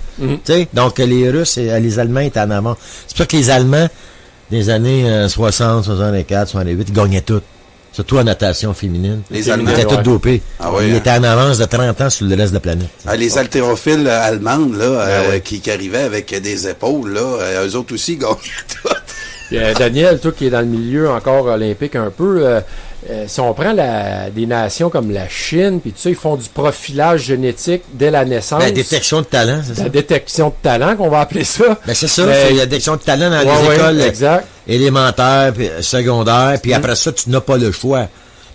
Donc, les Russes et les Allemands étaient en avant. C'est pour ça que les Allemands, des années 60, 64, 68, ils gagnaient tout. Surtout en natation féminine. Les Allemands étaient tous dopés. Ils étaient en avance de 30 ans sur le reste de la planète. Les haltérophiles allemandes là, qui arrivaient avec des épaules, là, eux autres aussi gagnaient tout. Daniel, toi qui es dans le milieu encore olympique un peu, si on prend des nations comme la Chine, puis tu sais, ils font du profilage génétique dès la naissance. La détection de talent, c'est ça? La détection de talent, qu'on va appeler ça. C'est ça, c'est la détection de talent dans les écoles élémentaires, puis secondaires, puis après ça, tu n'as pas le choix.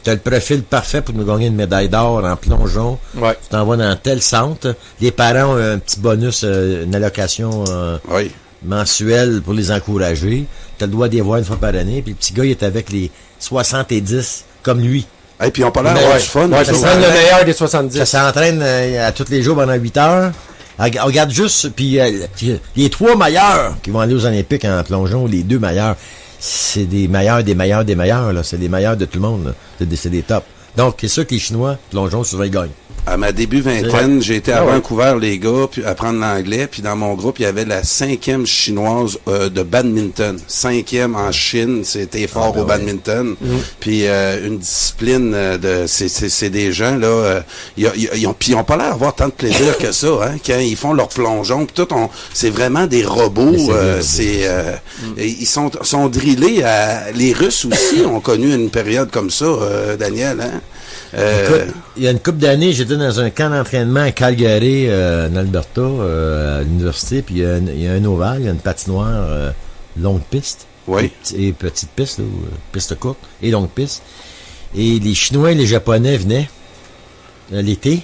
Tu as le profil parfait pour nous gagner une médaille d'or en plongeon. Tu t'envoies dans tel centre. Les parents ont un petit bonus, une allocation mensuelle pour les encourager. Tu as le droit d'y voir une fois par année. Puis le petit gars, il est avec les 70 comme lui. Et puis on peut avoir du fun. Ça s'entraîne le meilleur des 70. Ça s'entraîne à tous les jours pendant 8 heures. On regarde juste, puis les 3 meilleurs qui vont aller aux Olympiques en plongeon, les 2 meilleurs, c'est des meilleurs, là. C'est des meilleurs de tout le monde, là. C'est des tops. Donc, c'est sûr que les Chinois, plongeon, souvent, ils gagnent. À ma début vingtaine, j'ai été à Vancouver, les gars, puis apprendre l'anglais. Puis dans mon groupe, il y avait la 5e chinoise de badminton. 5e en Chine, c'était fort au badminton. Puis une discipline c'est des gens là, ils ont pas l'air d'avoir tant de plaisir que ça, hein, quand ils font leur plongeon. Puis tout, c'est vraiment des robots. Ils sont drillés. Les Russes aussi ont connu une période comme ça, Daniel, hein. Écoute, il y a une couple d'années, j'étais dans un camp d'entraînement à Calgary, en Alberta, à l'université, puis il y a un ovale, il y a une patinoire longue piste. Oui. Et petite piste, là, piste courte, et longue piste. Et les Chinois et les Japonais venaient l'été.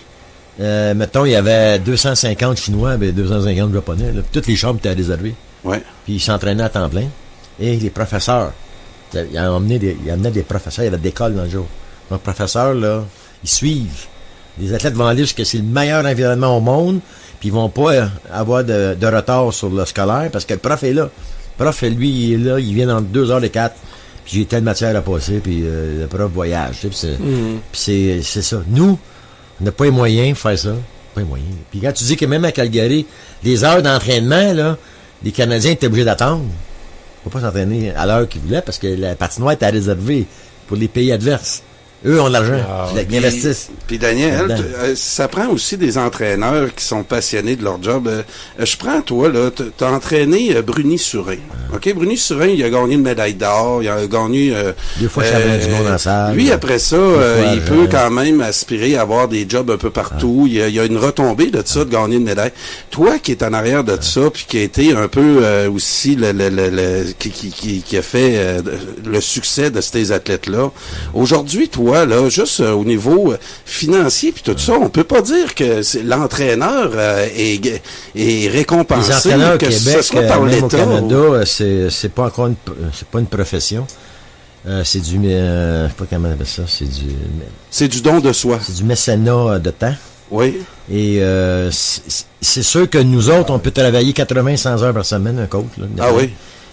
Mettons, il y avait 250 Chinois, 250 Japonais. Là, toutes les chambres étaient réservées. Ouais. Puis ils s'entraînaient à temps plein. Et les professeurs, ils amenaient des professeurs, il y avait des écoles dans le jour. Donc, les professeurs, là, ils suivent. Les athlètes vont aller jusqu'à c'est le meilleur environnement au monde, puis ils vont pas avoir de retard sur le scolaire, parce que le prof est là. Le prof, lui, il est là, il vient entre 2 heures et 4, puis j'ai telle matière à passer, puis le prof voyage. Tu sais, puis c'est ça. Nous, on n'a pas les moyens de faire ça. Pas les moyens. Puis quand tu dis que même à Calgary, les heures d'entraînement, là, les Canadiens étaient obligés d'attendre. Il ne faut pas s'entraîner à l'heure qu'ils voulaient, parce que la patinoire était réservée pour les pays adverses. Eux ont de l'argent. Ils investissent. Puis Daniel, ça prend aussi des entraîneurs qui sont passionnés de leur job. Je prends toi, là, t'as entraîné Bruni Surin. OK? Bruni Surin, il a gagné une médaille d'or, il a gagné... 2 fois champion du monde en salle. Lui, après ça, il peut quand même aspirer à avoir des jobs un peu partout. Il y a une retombée de ça, de gagner une médaille. Toi, qui est en arrière de ça, puis qui a été un peu aussi qui a fait le succès de ces athlètes-là, aujourd'hui, toi, là, juste au niveau financier puis tout ça, on peut pas dire que l'entraîneur est récompensé. Les entraîneurs que au Québec, ce soit par même l'État. Au Canada, c'est pas encore c'est pas une profession. C'est du je sais pas comment on appelle ça, c'est du don de soi. C'est du mécénat de temps. Oui. Et c'est sûr que nous autres, on peut travailler 80-100 heures par semaine, un coach. Là, ah oui.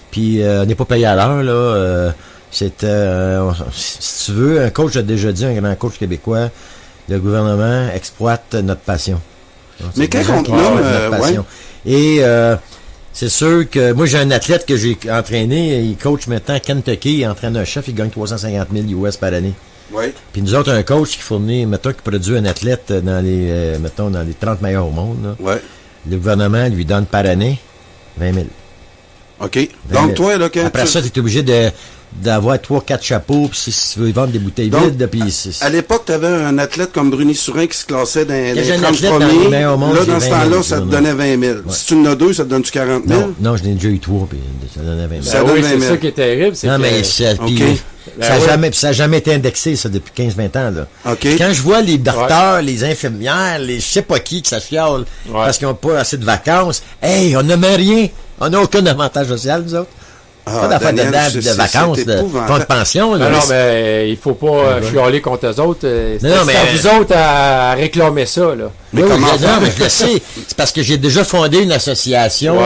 Puis on n'est pas payé à l'heure, là. Si tu veux, un coach a déjà dit, un grand coach québécois, le gouvernement exploite notre passion. Donc, mais quand on nomme passion. Et c'est sûr que moi j'ai un athlète que j'ai entraîné, il coach maintenant à Kentucky, il entraîne un chef, il gagne 350 000 US par année. Oui. Puis nous autres, un coach qui fournit, mettons, qui produit un athlète dans les 30 meilleurs au monde. Là, ouais. Le gouvernement lui donne par année 20 000. OK. Donc toi, là, quand après ça, tu es obligé d'avoir 3-4 chapeaux, puis si tu veux vendre des bouteilles vides, puis à l'époque, tu avais un athlète comme Bruni Surin qui se classait dans les 30 premiers. Là, dans ce temps-là, ça te donnait 20 000. Ouais. Si tu en as 2, ça te donne-tu 40 000? Non, j'en ai déjà eu 3, puis ça donnait 20 000. Ça donne 20 000. C'est ça qui est terrible. Non, mais ça n'a jamais été indexé, ça, depuis 15-20 ans. Là. Okay. Quand je vois les docteurs, les infirmières, je sais pas qui que ça chiale parce qu'ils n'ont pas assez de vacances, hey, on n'a même rien. On n'a aucun avantage social, nous autres. Pas d'affaire de vacances, pas de pension. Là. Non, mais il faut pas chialer contre eux autres. C'est à vous autres à réclamer ça. Là. Mais je le sais. C'est parce que j'ai déjà fondé une association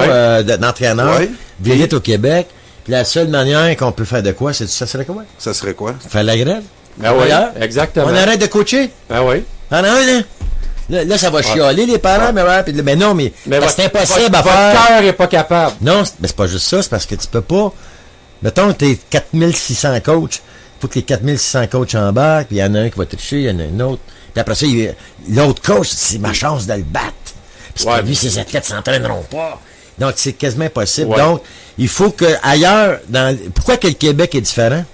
d'entraîneurs d'élite au Québec. Puis la seule manière qu'on peut faire de quoi, ça serait quoi? Ça serait quoi? Faire la grève. Ben oui, exactement. On arrête de coacher. Ben oui. Là, ça va chialer les parents, mais non, mais c'est impossible à faire. Votre cœur est pas capable. Non, mais c'est pas juste ça, c'est parce que tu peux pas. Mettons, t'es 4600 coachs. Il faut que les 4600 coachs embarquent, puis il y en a un qui va tricher, il y en a un autre. Puis après ça, l'autre coach, c'est ma chance de le battre. Parce que lui, ses athlètes s'entraîneront pas. Donc, c'est quasiment impossible. Ouais. Donc, il faut que ailleurs, pourquoi que le Québec est différent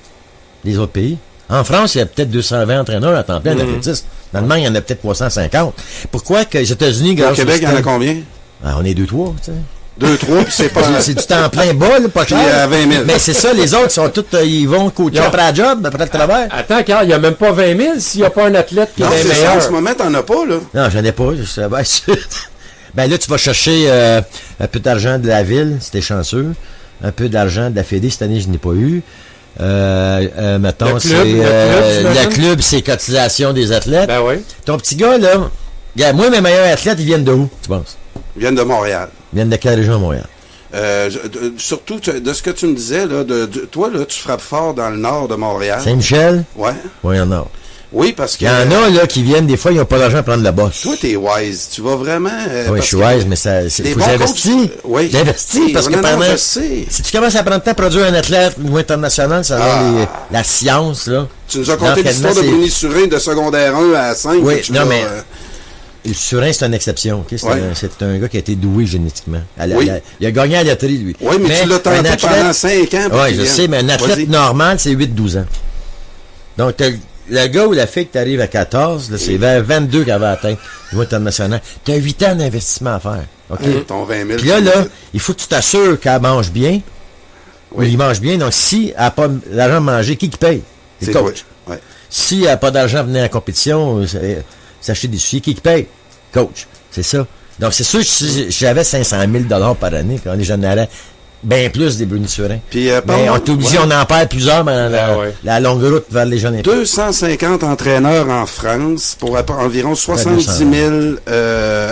des autres pays? En France, il y a peut-être 220 entraîneurs à temps plein d'athlétisme. Dans l'Allemagne, il y en a peut-être 350. Pourquoi que les États-Unis... Au Québec, il y en a combien? On est 2-3, tu sais. 2-3, puis c'est pas... c'est du temps plein bas, là, pas cher. À 20 000. Mais c'est ça, les autres sont tous... ils vont coacher après la job, après le travail. Attends, Carl, il n'y a même pas 20 000 s'il n'y a pas un athlète qui est bien meilleur. En ce moment, t'en as pas, là. Non, j'en ai pas. Ben là, tu vas chercher un peu d'argent de la ville, si t'es chanceux. Un peu d'argent de la Fédé, cette année, je n'ai pas eu. Mettons, le club, c'est cotisation des athlètes. Ben oui. Ton petit gars, là, moi, mes meilleurs athlètes, ils viennent de où, tu penses? Ils viennent de Montréal. Ils viennent de quelle région à Montréal? Surtout, de ce que tu me disais, là, toi, là, tu frappes fort dans le nord de Montréal. Saint-Michel? Ouais. Oui, en nord. Oui, parce que... Il y en a, là, qui viennent, des fois, ils n'ont pas d'argent à prendre la bosse. Toi, t'es wise. Tu vas vraiment... oui, je suis wise, mais ça, faut que j'investis. Oui. J'investis parce que pendant... si tu commences à prendre le temps à produire un athlète au niveau international, ça va la science, là. Tu nous as conté l'histoire de Bruni Surin de secondaire 1 à 5. Oui, non, mais... Le Surin, c'est une exception. Okay? C'est un gars qui a été doué génétiquement. Il a gagné à la loterie, lui. Oui, mais tu l'as tenté pendant 5 ans. Oui, je sais, mais un athlète normal, c'est 8-12 ans. Donc, le gars ou la fille que tu arrives à 14, là, c'est vers 22 qu'elle va atteindre le niveau international. Tu as 8 ans d'investissement à faire. OK? Ton 20 000. Puis là, il faut que tu t'assures qu'elle mange bien. Oui. Ou il mange bien. Donc, si elle n'a pas d'argent à manger, qui paye? C'est le coach. Ouais. Si elle n'a pas d'argent à venir à la compétition, s'acheter des souliers, qui paye? Coach. C'est ça. Donc, c'est sûr que si j'avais 500 000 par année, quand les jeunes allaient bien plus des Bruni Surin. Puis, mais on est obligé, on en perd plusieurs dans la longue route vers les jeunes. 250 entraîneurs en France pour environ 70 000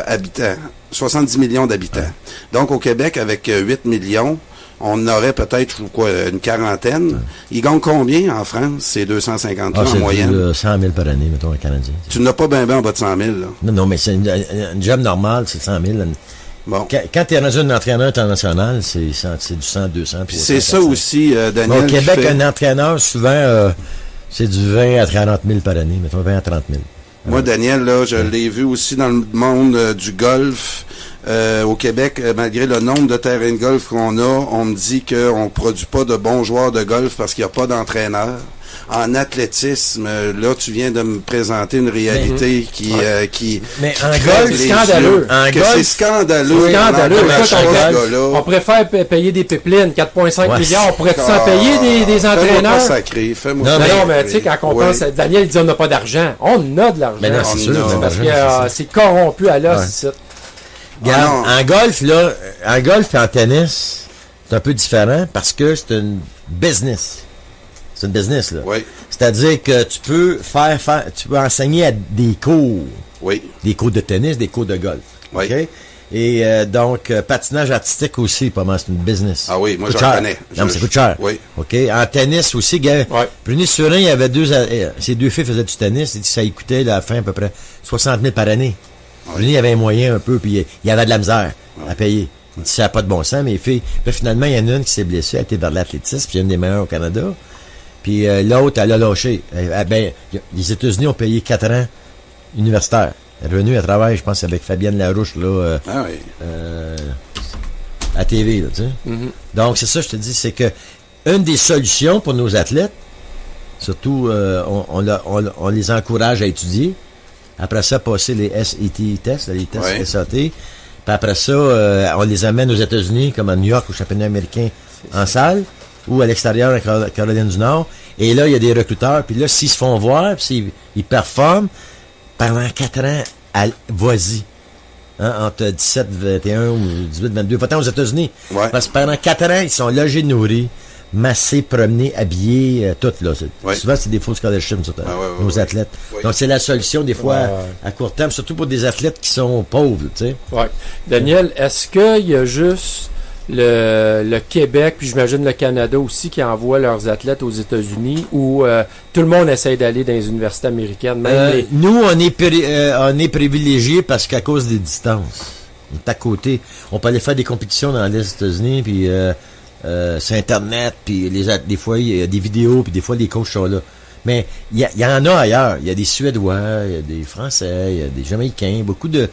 habitants. 70 millions d'habitants. Ouais. Donc, au Québec, avec 8 millions, on aurait peut-être une quarantaine. Ouais. Ils gagnent combien en France, ces 250 en moyenne? 100 000 par année, mettons, un Canadien. Tu n'as pas bien en bas de 100 000, là. Non, mais c'est une job normale, c'est 100 000. Bon. Quand tu es rendu un entraîneur international, c'est du 100, 200. Puis c'est ça aussi, Daniel. Au Québec, un entraîneur, souvent, c'est du 20 à 30 000 par année, mettons 20 à 30 000. Moi, Daniel, là, je l'ai vu aussi dans le monde du golf. Au Québec, malgré le nombre de terrains de golf qu'on a, on me dit qu'on ne produit pas de bons joueurs de golf parce qu'il n'y a pas d'entraîneur. En athlétisme, là, tu viens de me présenter une réalité qui... Mais en golf, c'est scandaleux. C'est scandaleux. On préfère payer des pipelines, 4,5 milliards. On pourrait s'en payer des entraîneurs? Sacré, non, mais tu sais, quand on pense... Daniel dit on n'a pas d'argent. On a de l'argent. Mais non, c'est sûr. Parce que c'est corrompu à l'os, ici. Regarde, en golf, là, en golf et en tennis, c'est un peu différent parce que c'est une business. C'est une business, là. Oui. C'est-à-dire que tu peux tu peux enseigner à des cours. Oui. Des cours de tennis, des cours de golf. Oui. Okay? Et donc, patinage artistique aussi, pas mal, c'est une business. Ah oui, moi, j'en connais. Non, mais ça coûte cher. Oui. OK? En tennis aussi, Bruni Surin, il y avait ces deux filles faisaient du tennis, et ça lui coûtait, à la fin, à peu près 60 000 par année. Bruni, il avait un moyen un peu, puis il y avait de la misère à payer. Il dit, ça n'a pas de bon sens, mais les filles... Puis finalement, il y en a une qui s'est blessée, elle était vers l'athlétisme, puis il y a une des meilleures au Canada. Puis l'autre, elle a lâché. Les États-Unis ont payé 4 ans universitaire. Elle est revenue à travail, je pense, avec Fabienne Larouche, là, à TV, là, tu sais. Mm-hmm. Donc, c'est ça, je te dis, c'est que une des solutions pour nos athlètes, surtout, on les encourage à étudier. Après ça, passer les SAT tests, les tests SAT. Puis après ça, on les amène aux États-Unis, comme à New York, au championnat américain, en salle, ou à l'extérieur, en Caroline du Nord. Et là, il y a des recruteurs. Puis là, s'ils se font voir, puis s'ils performent, pendant 4 ans, vas-y. Hein, entre 17, 21 ou 18, 22. Va-t'en aux États-Unis. Ouais. Parce que pendant 4 ans, ils sont logés, nourris, massés, promenés, habillés, tout, là. Souvent, c'est des faux scholarships, nos athlètes. Ouais. Donc, c'est la solution, des fois, à court terme, surtout pour des athlètes qui sont pauvres, tu sais. Oui. Daniel, est-ce qu'il y a juste le Québec, puis j'imagine le Canada aussi, qui envoient leurs athlètes aux États-Unis, où tout le monde essaie d'aller dans les universités américaines? Même Nous, on est privilégiés parce qu'à cause des distances. On est à côté. On peut aller faire des compétitions dans les États-Unis, puis sur Internet, puis des fois, il y a des vidéos, puis des fois, les coachs sont là. Mais il y en a ailleurs. Il y a des Suédois, il y a des Français, il y a des Jamaïcains, beaucoup des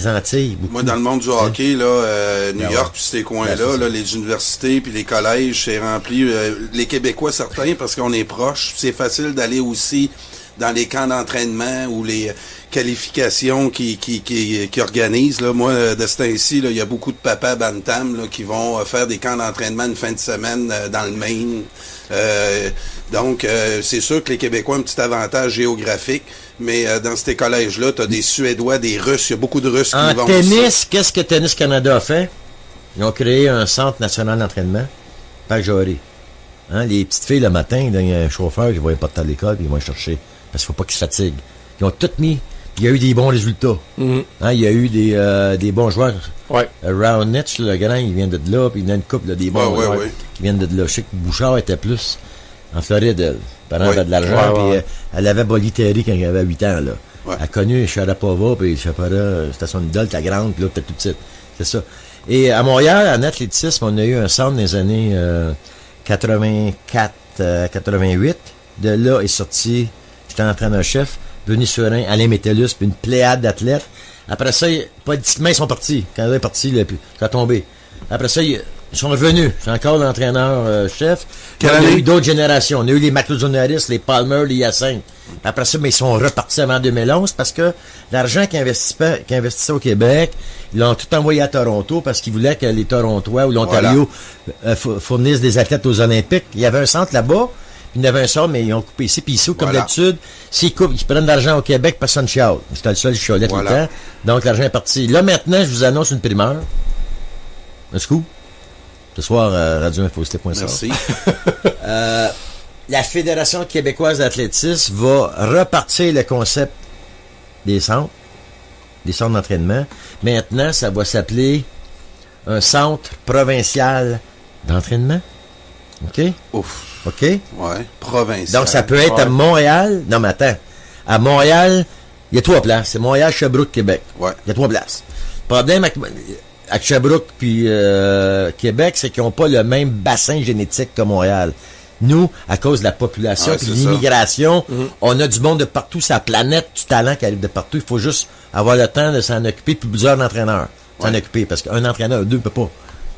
Antilles. Moi, dans le monde du hockey, là, New York, puis ces coins-là, là, les universités, puis les collèges, c'est rempli. Les Québécois, certains, parce qu'on est proches, c'est facile d'aller aussi dans les camps d'entraînement ou les qualifications qui organisent. Là. Moi, de ce temps-ci, il y a beaucoup de papas bantam là, qui vont faire des camps d'entraînement une fin de semaine dans le Maine. Donc, c'est sûr que les Québécois ont un petit avantage géographique, mais dans ces collèges-là, tu as des Suédois, des Russes, il y a beaucoup de Russes qui vont. En tennis, qu'est-ce que Tennis Canada a fait? Ils ont créé un centre national d'entraînement, Parc Jory. Hein, les petites filles, le matin, il y a un chauffeur qui va les porter à l'école, puis ils vont les chercher, parce qu'il ne faut pas qu'ils se fatiguent. Ils ont tout mis, puis il y a eu des bons résultats. Mm-hmm. Hein, il y a eu des bons joueurs. Ouais. Roundnitch, le grand, il vient de là, puis il y a une couple, là, des bons joueurs qui viennent de là. Je sais que Bouchard était plus. En Floride, elle. Les parents avaient de l'argent, puis elle avait Bolly Terry quand elle avait 8 ans, là. Ouais. Elle a connu Sharapova, puis Chaparra, c'était son idole, ta grande, puis là, peut-être tout petite. C'est ça. Et à Montréal, en athlétisme, on a eu un centre dans les années 84-88. De là est sorti, j'étais entraîneur-chef, Denis Surin, Alain Métellus, puis une pléiade d'athlètes. Après ça, politiquement, ils sont partis. Quand ils sont partis, ça a tombé. Après ça, ils sont revenus. C'est encore l'entraîneur-chef. On a eu d'autres générations. On a eu les Maclozonaris, les Palmer, les Hyacinthe. Après ça, mais ils sont repartis avant 2011 parce que l'argent qu'ils investissaient au Québec, ils l'ont tout envoyé à Toronto parce qu'ils voulaient que les Torontois ou l'Ontario fournissent des athlètes aux Olympiques. Il y avait un centre là-bas, puis il y en avait un centre, mais ils ont coupé ici. Puis ici, comme d'habitude, s'ils prennent de l'argent au Québec, personne chiale. C'était le seul qui chialait tout le temps. Donc, l'argent est parti. Là, maintenant, je vous annonce une primeur. Un scoop. Ce soir, radio-info.ca. Merci. La Fédération québécoise d'athlétisme va repartir le concept des centres d'entraînement. Maintenant, ça va s'appeler un centre provincial d'entraînement. OK? Ouf. OK? Ouais, provincial. Donc, ça peut être à Montréal. Non, mais attends. À Montréal, il y a 3 places. C'est Montréal, Sherbrooke, Québec. Ouais. Il y a 3 places. Le problème avec Sherbrooke puis Québec, c'est qu'ils n'ont pas le même bassin génétique que Montréal. Nous, à cause de la population et de l'immigration, on a du monde de partout, c'est la planète du talent qui arrive de partout. Il faut juste avoir le temps de s'en occuper, puis plusieurs entraîneurs s'en occuper, parce qu'un entraîneur, 2 ne peut pas.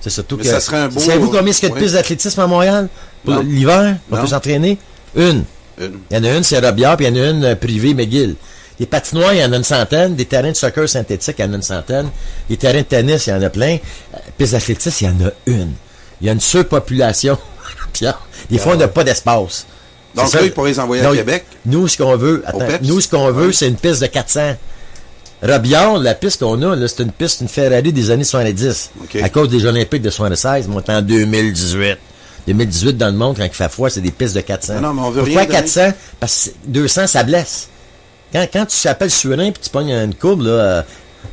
C'est surtout que... ça serait un beau... Savez-vous combien il y a de pistes d'athlétisme à Montréal? Pour l'hiver, on peut s'entraîner? Une. Il y en a une, c'est Robillard, puis il y en a une privée, McGill. Les patinoires, il y en a une centaine. Des terrains de soccer synthétiques, il y en a une centaine. Les terrains de tennis, il y en a plein. Pistes d'athlétisme, il y en a une. Il y a une surpopulation. Des fois, on n'a pas d'espace. Donc là, il pourrait les envoyer à Québec. Nous, ce qu'on veut, c'est une piste de 400. Robillard, la piste qu'on a, là, c'est une Ferrari des années 70. Okay. À cause des Jeux olympiques de 76, montant en 2018. 2018, dans le monde, quand il fait froid, c'est des pistes de 400. Non, mais on veut Pourquoi rien 400? Parce que 200, ça blesse. Quand tu s'appelles Surin puis tu pognes une courbe là,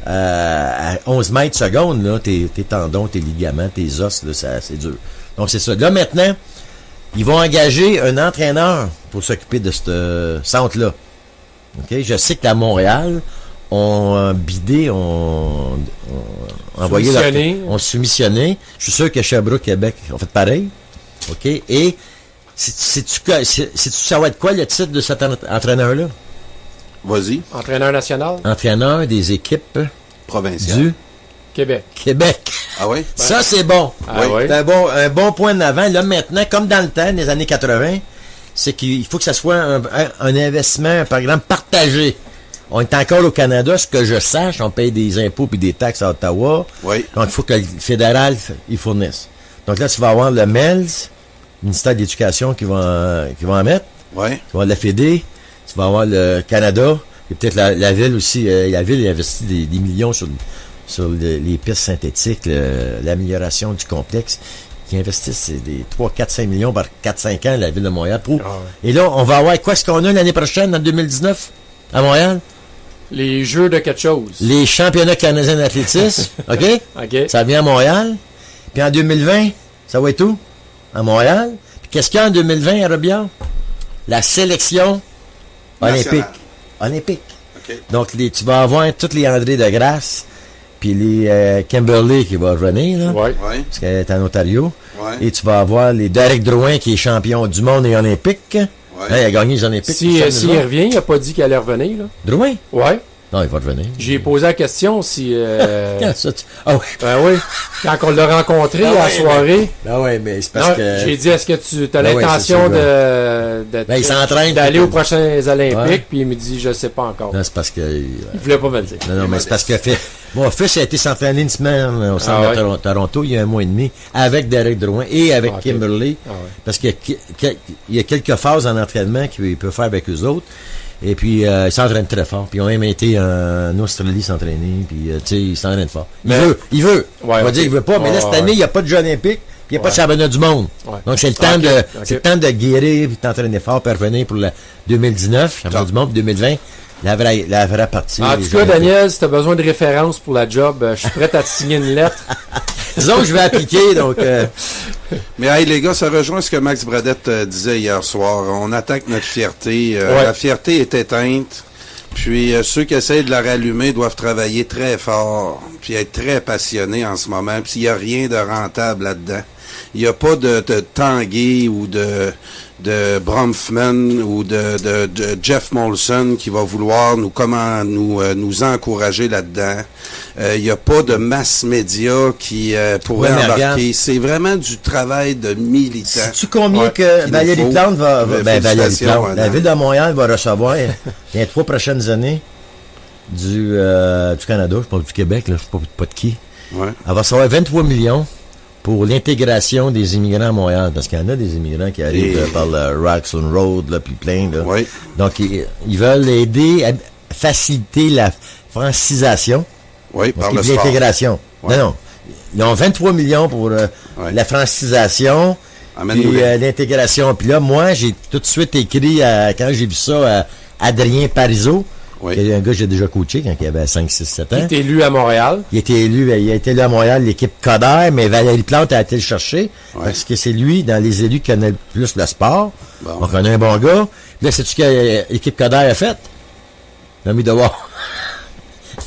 à 11 mètres secondes, là, tes tendons, tes ligaments, tes os, là, c'est dur. Donc, c'est ça. Là, maintenant, ils vont engager un entraîneur pour s'occuper de ce centre-là. OK? Je sais qu'à Montréal, on bidé, on envoyé on soumissionné. Je suis sûr que Sherbrooke, Québec, ont fait pareil. OK? Et ça va être quoi le titre de cet entraîneur-là? Vas-y. Entraîneur national? Entraîneur des équipes provinciales. Du Québec. Ah oui? Ça, c'est bon. Oui. C'est un bon point d'avant. Là, maintenant, comme dans le temps, des années 80, c'est qu'il faut que ça soit un investissement, un programme partagé. On est encore au Canada, ce que je sache, on paye des impôts puis des taxes à Ottawa. Oui. Donc, il faut que le fédéral y fournisse. Donc là, tu vas avoir le MELS, le ministère de l'Éducation qui va en mettre. Oui. Tu vas avoir la Fédé, tu vas avoir le Canada, et peut-être la Ville aussi. La Ville investit des millions sur les pistes synthétiques, l'amélioration du complexe, qui investissent des 3, 4, 5 millions par 4-5 ans, la Ville de Montréal. Et là, on va avoir quoi ce qu'on a l'année prochaine, en 2019, à Montréal? Les Jeux de quelque chose. Les championnats canadiens d'athlétisme, OK? OK. Ça vient à Montréal. Puis en 2020, ça va être où? À Montréal. Puis qu'est-ce qu'il y a en 2020 à Robillard? La sélection olympique. Okay. Donc, tu vas avoir tous les André de Grasse, puis les Kimberly qui va revenir, là. Oui. Parce qu'elle est en Ontario. Ouais. Et tu vas avoir les Derek Drouin, qui est champion du monde et olympique. Ouais. Hein, il a gagné les Olympiques. S'il revient, il n'a pas dit qu'il allait revenir, là. Drouin? Oui. Non, il va revenir. J'ai posé la question si... Ah oui. Ben oui. Quand on l'a rencontré à la soirée... Ben oui, mais c'est parce que... J'ai dit, est-ce que tu as l'intention il s'entraîne d'aller aux prochains Olympiques? Puis il me dit, je ne sais pas encore. Non, c'est parce que... Il voulait pas me le dire. Non, mais c'est parce que mon fils a été s'entraîner une semaine au centre de Toronto il y a 1 mois et demi avec Derek Drouin et avec Kimberly. Parce qu'il y a quelques phases en entraînement qu'il peut faire avec eux autres. Et puis, ils s'entraînent très fort. Puis, ils ont même été en Australie s'entraîner. Puis, tu sais, ils s'entraînent fort. Il veut. Ouais, on va dire qu'il veut pas. Mais là, cette année, il n'y a pas de Jeux olympiques. Puis, il n'y a pas de championnat du monde. Ouais. Donc, c'est le temps de guérir, puis t'entraîner fort, puis revenir pour le 2019, championnat du monde, puis 2020, La vraie partie. En tout cas, Daniel, si tu as besoin de références pour la job, je suis prêt à te signer une lettre. Disons que je vais appliquer, donc... Mais hey, les gars, ça rejoint ce que Max Bradette disait hier soir. On attaque notre fierté. La fierté est éteinte. Puis ceux qui essayent de la rallumer doivent travailler très fort, puis être très passionnés en ce moment. Puis il n'y a rien de rentable là-dedans. Il n'y a pas de Tanguay ou de Bronfman ou de Jeff Molson qui va vouloir nous encourager là-dedans. Il n'y a pas de mass média qui pourrait embarquer. C'est vraiment du travail de militants. Sais-tu combien que Valérie Plante Valérie Plante, la Ville de Montréal va recevoir dans les 3 prochaines années du Canada, je parle du Québec, là, je ne sais pas de qui. Ouais. Elle va recevoir 23 millions pour l'intégration des immigrants à Montréal, parce qu'il y en a des immigrants qui arrivent par le Roxland Road, là, puis plein, là. Oui. Donc, ils veulent aider à faciliter la francisation. Oui, par le sport. L'intégration. Ouais. Non. Ils ont 23 millions pour la francisation et l'intégration. Puis là, moi, j'ai tout de suite écrit, quand j'ai vu ça, à Adrien Parizeau, qui est un gars que j'ai déjà coaché quand il avait 5, 6, 7 ans. Il était élu à Montréal. Il a été élu à Montréal, l'équipe Coder, mais Valérie Plante a été le chercher, parce que c'est lui, dans les élus, qui connaît le plus le sport. Bon. Donc, on a un bon gars. Là, sais-tu ce que l'équipe Coder a fait? Il a mis devoir.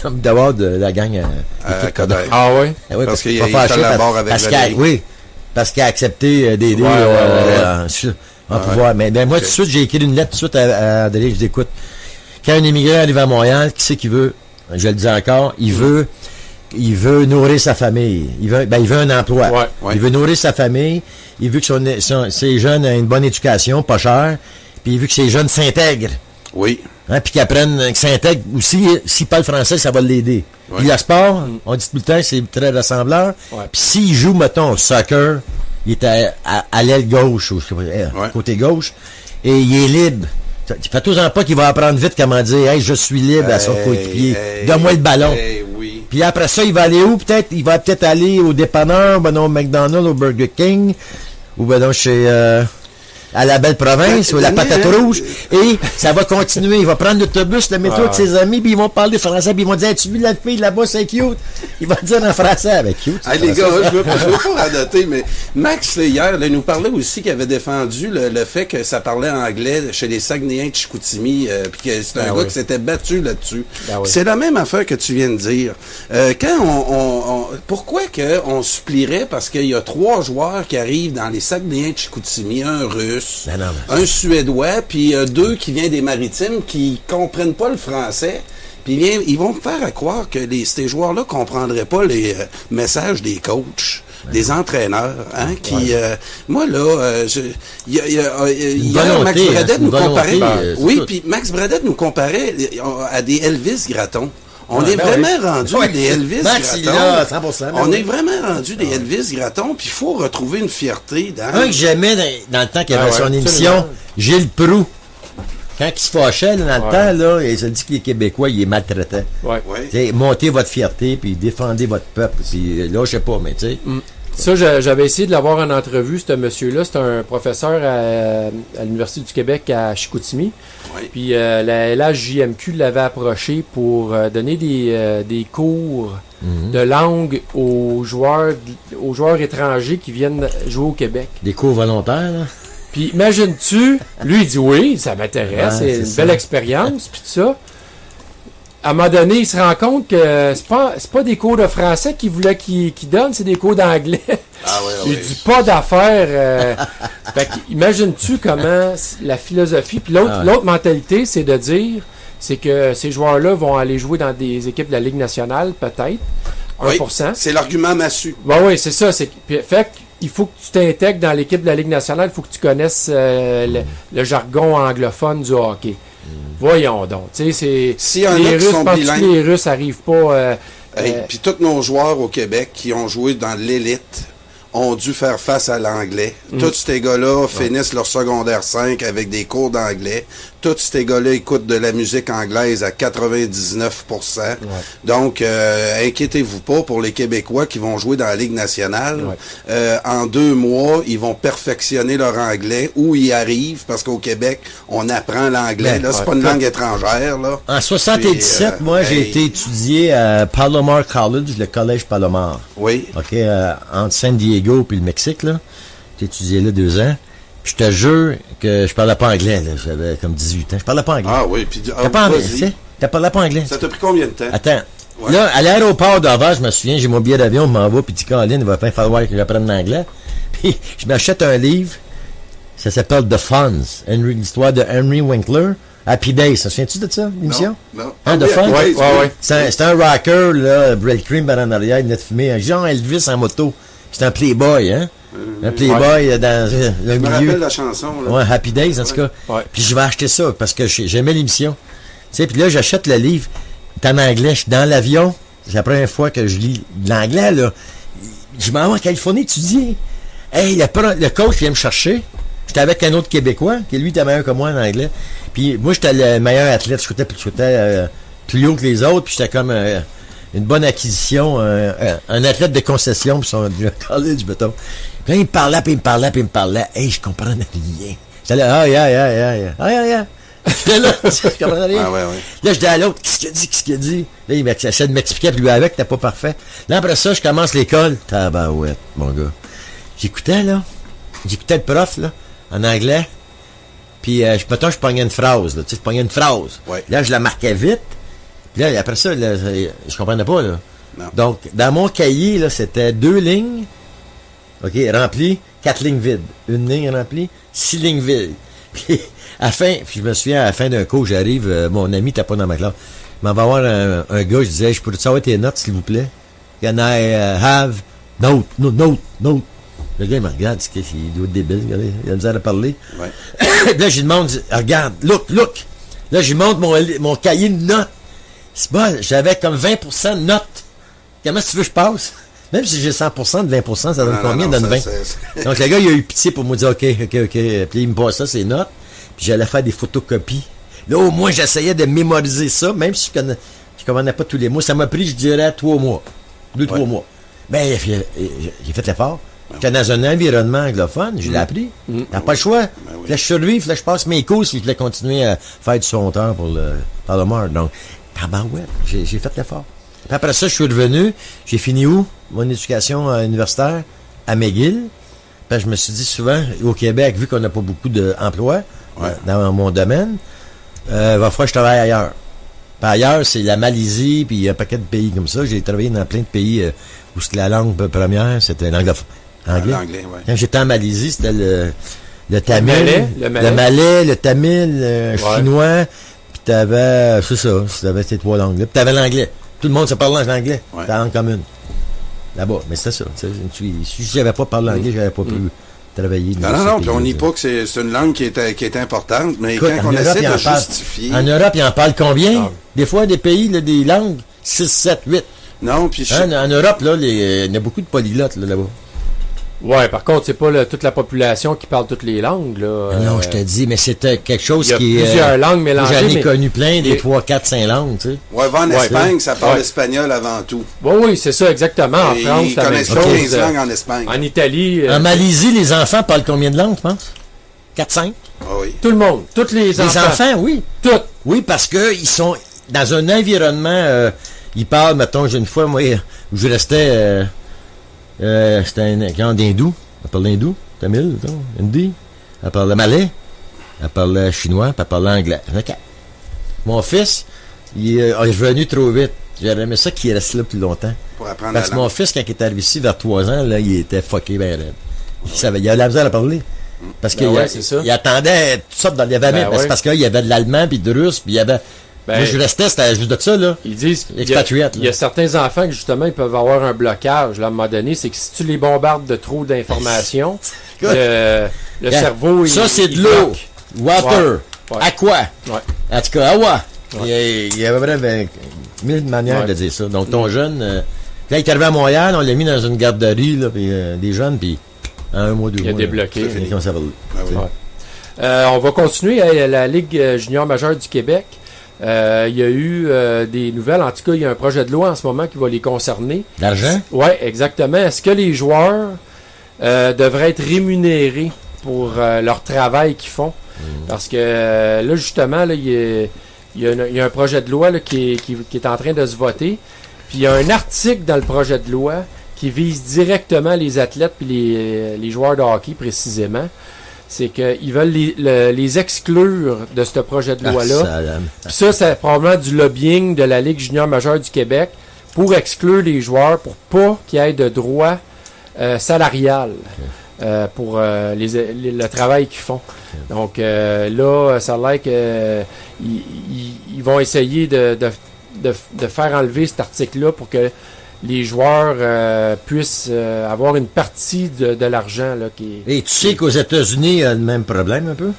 Il a mis devoir de la gang l'équipe Coder. Ah oui? Oui, parce qu'il collabore avec Valérie. Oui, parce qu'il a accepté d'aider en pouvoir. Mais moi, tout de suite, j'ai écrit une lettre tout de suite à Adrien, je dis, écoute, quand un immigrant arrive à Montréal, qui c'est qu'il veut? Je le dis encore, il veut nourrir sa famille. Il veut un emploi. Ouais. Il veut nourrir sa famille. Il veut que ses jeunes aient une bonne éducation, pas chère. Puis il veut que ses jeunes s'intègrent. Oui. Hein, puis qu'ils apprennent, qu'ils s'intègrent aussi. S'il parle français, ça va l'aider. Ouais. Puis le sport, on dit tout le temps, c'est très rassembleur. Ouais. Puis s'il joue, mettons, au soccer, il est à l'aile gauche, ou côté gauche, et il est libre. Fais-toi-en pas qu'il va apprendre vite comment dire « Hey, je suis libre » à son coéquipier. Donne-moi le ballon. Oui. Puis après ça, il va aller où? Peut-être, il va peut-être aller au dépanneur, au McDonald's, au Burger King, ou chez... à la belle province, ou la patate rouge, et ça va continuer. Il va prendre l'autobus, le métro avec ses amis, puis ils vont parler français, puis ils vont dire, tu vu la fille là-bas, c'est cute. Il va dire en français, avec cute. Hey, les gars, je veux pas radoter, mais Max, hier, il nous parlait aussi qu'il avait défendu le fait que ça parlait anglais chez les Saguenayens de Chicoutimi, puis que c'est un gars qui s'était battu là-dessus. C'est la même affaire que tu viens de dire. Quand pourquoi qu'on se plierait parce qu'il y a 3 joueurs qui arrivent dans les Saguenayens de Chicoutimi, un Russe, un Suédois, puis 2 qui viennent des Maritimes qui comprennent pas le français. Puis ils vont me faire croire que ces joueurs-là comprendraient pas les messages des coachs, des entraîneurs, hein, qui moi là, hier Max Bradette nous comparait, puis Max Bradette nous comparait à des Elvis Gratton. On est vraiment rendu des Elvis Gratton. On est vraiment rendu des Elvis Gratton, puis il faut retrouver une fierté dans... Un que j'aimais dans le temps qu'il y avait son émission, Gilles Proulx. Quand il se fâchait dans le temps, là, il se dit que les Québécois, il est maltraitant. Montez votre fierté, puis défendez votre peuple, puis là, je sais pas, mais tu sais... Ça, j'avais essayé de l'avoir en entrevue, ce monsieur-là. C'est un professeur à l'Université du Québec à Chicoutimi. Oui. Puis la LHJMQ l'avait approché pour donner des cours de langue aux joueurs étrangers qui viennent jouer au Québec. Des cours volontaires, là? Puis imagines-tu, lui, il dit oui, ça m'intéresse, c'est une belle expérience, puis tout ça. À un moment donné, il se rend compte que c'est pas des cours de français qu'il voulait qu'il donne, c'est des cours d'anglais. Il dit pas d'affaires. Fait imagines-tu comment la philosophie, puis l'autre mentalité, c'est de dire, c'est que ces joueurs-là vont aller jouer dans des équipes de la Ligue nationale, peut-être, 1%. C'est l'argument massu. Oui, c'est ça. Fait il faut que tu t'intègres dans l'équipe de la Ligue nationale, il faut que tu connaisses le jargon anglophone du hockey. Voyons donc. Tu sais, si les Russes, les Russes n'arrivent pas... puis tous nos joueurs au Québec qui ont joué dans l'élite ont dû faire face à l'anglais. Tous ces gars-là finissent leur secondaire 5 avec des cours d'anglais. tous ces gars-là écoutent de la musique anglaise à 99%. Ouais. Donc, inquiétez-vous pas pour les Québécois qui vont jouer dans la Ligue nationale. Ouais. En 2 mois, ils vont perfectionner leur anglais où ils arrivent, parce qu'au Québec, on apprend l'anglais. Là, c'est pas une langue étrangère. Là. En 77, moi, j'ai été étudié à Palomar College, le collège Palomar. Oui. OK, entre San Diego puis le Mexique, là. J'ai étudié là 2 ans. Puis je te jure que je parlais pas anglais, là. J'avais comme 18 ans. Je parlais pas anglais. Ah oui, puis t'as pas anglais, tu sais? T'as parlais pas anglais. Ça t'a pris combien de temps? Attends. Ouais. Là, à l'aéroport d'Aval, je me souviens, j'ai mon billet d'avion, je m'en vais, puis dis, Colin, il va pas falloir que j'apprenne l'anglais. Puis je m'achète un livre, ça s'appelle The Fonz, l'histoire de Henry Winkler. Happy Days, ça se souviens-tu de ça, l'émission? Non. Hein, The Fonz? Oui, oui. C'est un rocker, là, Bread Cream, en arrière, il venait de fumer, un genre Elvis en moto. C'est un playboy, hein? Un playboy dans le milieu. Je me rappelle la chanson, là. Ouais, Happy Days, en tout cas. Ouais. Puis je vais acheter ça, parce que j'aimais l'émission. Tu sais, puis là, j'achète le livre, c'est en anglais, je suis dans l'avion, c'est la première fois que je lis l'anglais, là. Je m'en vais en Californie étudier. Hey, le coach vient me chercher. J'étais avec un autre Québécois, qui lui était meilleur que moi en anglais. Puis moi, j'étais le meilleur athlète. Je sautais plus haut que les autres, puis j'étais comme une bonne acquisition, un athlète de concession pour son college, mettons. Puis là, il me parlait. Hey, je comprenais rien. J'étais là, J'étais là, je comprenais rien. Ah, ouais. Là, je dis à l'autre, qu'est-ce qu'il a dit? Là, il essaie de m'expliquer, puis lui avec, t'es pas parfait. Là, après ça, je commence l'école. Tabarouette, mon gars. J'écoutais le prof, là, en anglais. Puis, je pognais une phrase, là. Tu sais, je pognais une phrase. Ouais. Là, je la marquais vite. Puis là, après ça, là, je comprenais pas, là. Non. Donc, dans mon cahier, là, c'était 2 lignes. OK, remplies, 4 lignes vides. 1 ligne remplie, 6 lignes vides. Puis, je me souviens, à la fin d'un cours, j'arrive, mon ami n'était pas dans ma classe. Il m'en va voir un gars, je disais, je pourrais savoir tes notes, s'il vous plaît? Can I have note? Le gars, il me regarde, il doit être débile, regardez, il a misère à parler. Ouais. Là, je lui demande, regarde, look. Là, je lui montre mon cahier de notes. C'est bon, j'avais comme 20% de notes. Comment tu veux que je passe? Même si j'ai 100% de 20%, ça donne combien? Ça donne 20. Donc, le gars, il a eu pitié pour me dire, OK. Puis, il me passe ça, ses notes. Puis, j'allais faire des photocopies. Là, au moins, j'essayais de mémoriser ça, même si je connais pas tous les mots. Ça m'a pris, je dirais, 3 mois. 2-3 mois. Ben, j'ai fait l'effort. J'étais dans un environnement anglophone, je l'ai appris. T'as pas le choix. Là, je survis, là, je passe mes courses, puis je voulais continuer à faire du son-auteur pour le Palomar. Donc, j'ai fait l'effort. Puis après ça, je suis revenu. J'ai fini où? Mon éducation universitaire à McGill. Puis je me suis dit souvent, au Québec, vu qu'on n'a pas beaucoup d'emplois dans mon domaine, va falloir que je travaille ailleurs. Puis ailleurs, c'est la Malaisie, puis un paquet de pays comme ça. J'ai travaillé dans plein de pays où la langue première, c'était l'anglophone. Anglais, ouais. Quand j'étais en Malaisie, c'était le tamil, le malais, le tamil, le chinois, puis t'avais, c'est ça, t'avais ces 3 langues-là. Puis t'avais l'anglais. Tout le monde se parlait en anglais. C'était la langue commune. Là-bas. Mais c'était ça. Si j'avais pas parlé anglais, j'aurais pas pu travailler. Non, puis on nie pas que c'est une langue qui est importante, mais écoute, quand on essaie de justifier... En Europe, ils en parlent combien? Des fois, des pays, là, des langues, 6, 7, 8. Non, puis... En Europe, là, il y a beaucoup de polyglottes, là-bas. Ouais, par contre, c'est pas toute la population qui parle toutes les langues, là. Non, je te dis, mais c'était quelque chose qui... Il y a plusieurs langues mélangées. J'en ai connu plein, des 3, 4, 5 langues, tu sais. Ouais, en Espagne, ça parle espagnol avant tout. Oui, c'est ça, exactement. En France, ils connaissent 15 langues en Espagne. En Italie... En Malaisie, les enfants parlent combien de langues, tu penses? 4, 5? Ah oui. Tout le monde, tous les enfants. Les enfants, oui. Toutes. Oui, parce que ils sont dans un environnement... ils parlent, mettons, une fois, moi, où je restais... c'était un camp d'hindou. Elle parlait hindou, tamil, hindi. Elle parlait malais. Elle parlait chinois, puis elle parlait anglais. Okay. Mon fils, il est venu trop vite. J'aurais aimé ça qu'il reste là plus longtemps. Pour apprendre parce que mon fils, quand il est arrivé ici vers 3 ans, là, il était fucké ben raide. Il avait de la misère à parler. Parce qu'il il attendait toutes sortes d'enlèvements. C'est parce qu'il y avait de l'allemand, puis de russe, puis il y avait... moi, je restais, c'était juste de ça, là. Ils disent qu'il y a certains enfants qui, justement, ils peuvent avoir un blocage, là, à un moment donné. C'est que si tu les bombardes de trop d'informations, le cerveau, ça, c'est de l'eau. Water. Aqua. En tout cas, awa. Il y avait vraiment 1000 manières de dire ça. Donc, ton jeune, quand il est arrivé à Montréal, on l'a mis dans une garderie, là, puis des jeunes, puis en 1 mois, 2 mois. Il a débloqué. C'est fini comme ça va. On va continuer à la Ligue junior majeure du Québec. Il y a eu des nouvelles. En tout cas, il y a un projet de loi en ce moment qui va les concerner. L'argent? Oui, exactement. Est-ce que les joueurs devraient être rémunérés pour leur travail qu'ils font? Parce que là, justement, là, il y a un projet de loi là, qui est en train de se voter. Puis il y a un article dans le projet de loi qui vise directement les athlètes et les joueurs de hockey précisément. C'est qu'ils veulent les exclure de ce projet de loi-là. Puis ça, c'est probablement du lobbying de la Ligue junior majeure du Québec pour exclure les joueurs, pour pas qu'il y ait de droit salarial pour le travail qu'ils font. Donc là, ça a l'air qu'ils vont essayer de faire enlever cet article-là pour que les joueurs puissent avoir une partie de l'argent. Là, Et tu sais qu'aux États-Unis, il y a le même problème un peu?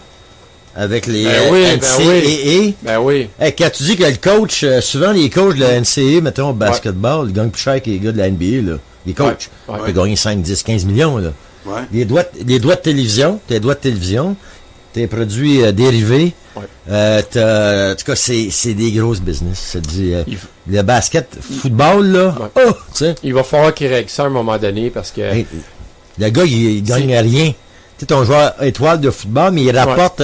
Avec les NCAA. Ben oui. Hey, quand tu dis que le coach, souvent les coachs de la NCAA, mettons au basketball, ils gagnent plus cher que les gars de la NBA. Là. Les coachs. Ils peuvent gagner 5, 10, 15 millions. Là. Ouais. Les droits de télévision, tes produits dérivés. Ouais. En tout cas, c'est des grosses business. Ça dit, le basket, football, là. Ouais. Oh, tu sais. Il va falloir qu'ils règlent ça à un moment donné parce que. Hey, le gars, il gagne rien. Tu sais, ton joueur étoile de football, mais il rapporte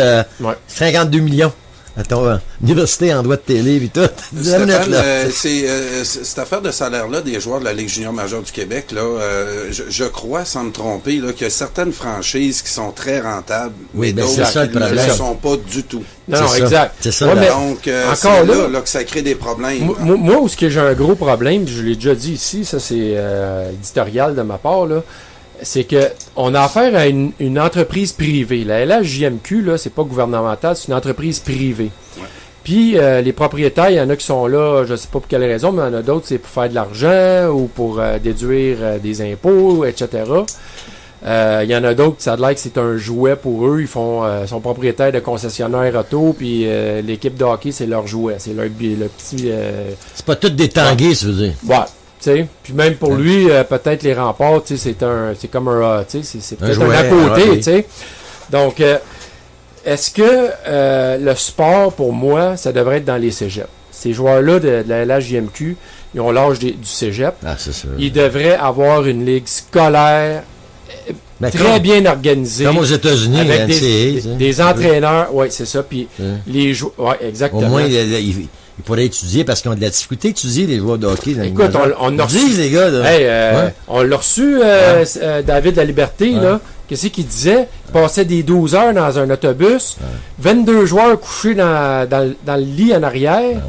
52 millions à ton université en droit de télé et tout. Stéphane, cette affaire de salaire-là des joueurs de la Ligue junior majeure du Québec, là, je crois, sans me tromper, là, qu'il y a certaines franchises qui sont très rentables, mais d'autres qui ne le sont pas du tout. Non, exact. C'est ça. Ouais, donc, c'est là que ça crée des problèmes. Moi, où j'ai un gros problème, je l'ai déjà dit ici, ça c'est éditorial de ma part, là, c'est que on a affaire à une entreprise privée. La LHJMQ, là, c'est pas gouvernemental, c'est une entreprise privée. Ouais. Puis les propriétaires, il y en a qui sont là, je sais pas pour quelle raison, mais il y en a d'autres, c'est pour faire de l'argent ou pour déduire des impôts, etc. Il y en a d'autres, ça a l'air que c'est un jouet pour eux. Ils sont propriétaires de concessionnaires auto, puis l'équipe de hockey, c'est leur jouet. C'est le petit... c'est pas tout des tangués, ça veut dire. Ouais. Puis même pour lui, peut-être les remparts, c'est comme c'est peut-être un à côté. Okay. Donc, est-ce que le sport, pour moi, ça devrait être dans les cégeps? Ces joueurs-là de la LHJMQ, ils ont l'âge du cégep. Ah, c'est sûr. Ils devraient avoir une ligue scolaire très bien organisée. Comme aux États-Unis, avec des entraîneurs. Oui, c'est ça. Puis les joueurs. Oui, exactement. Au moins, ils pourraient étudier parce qu'ils ont de la difficulté à étudier les joueurs de hockey. Écoute, on a reçu, les gars, là. Hey, on l'a reçu, David La Liberté, là. Qu'est-ce qu'il disait? Il passait des 12 heures dans un autobus, 22 joueurs couchés dans le lit en arrière.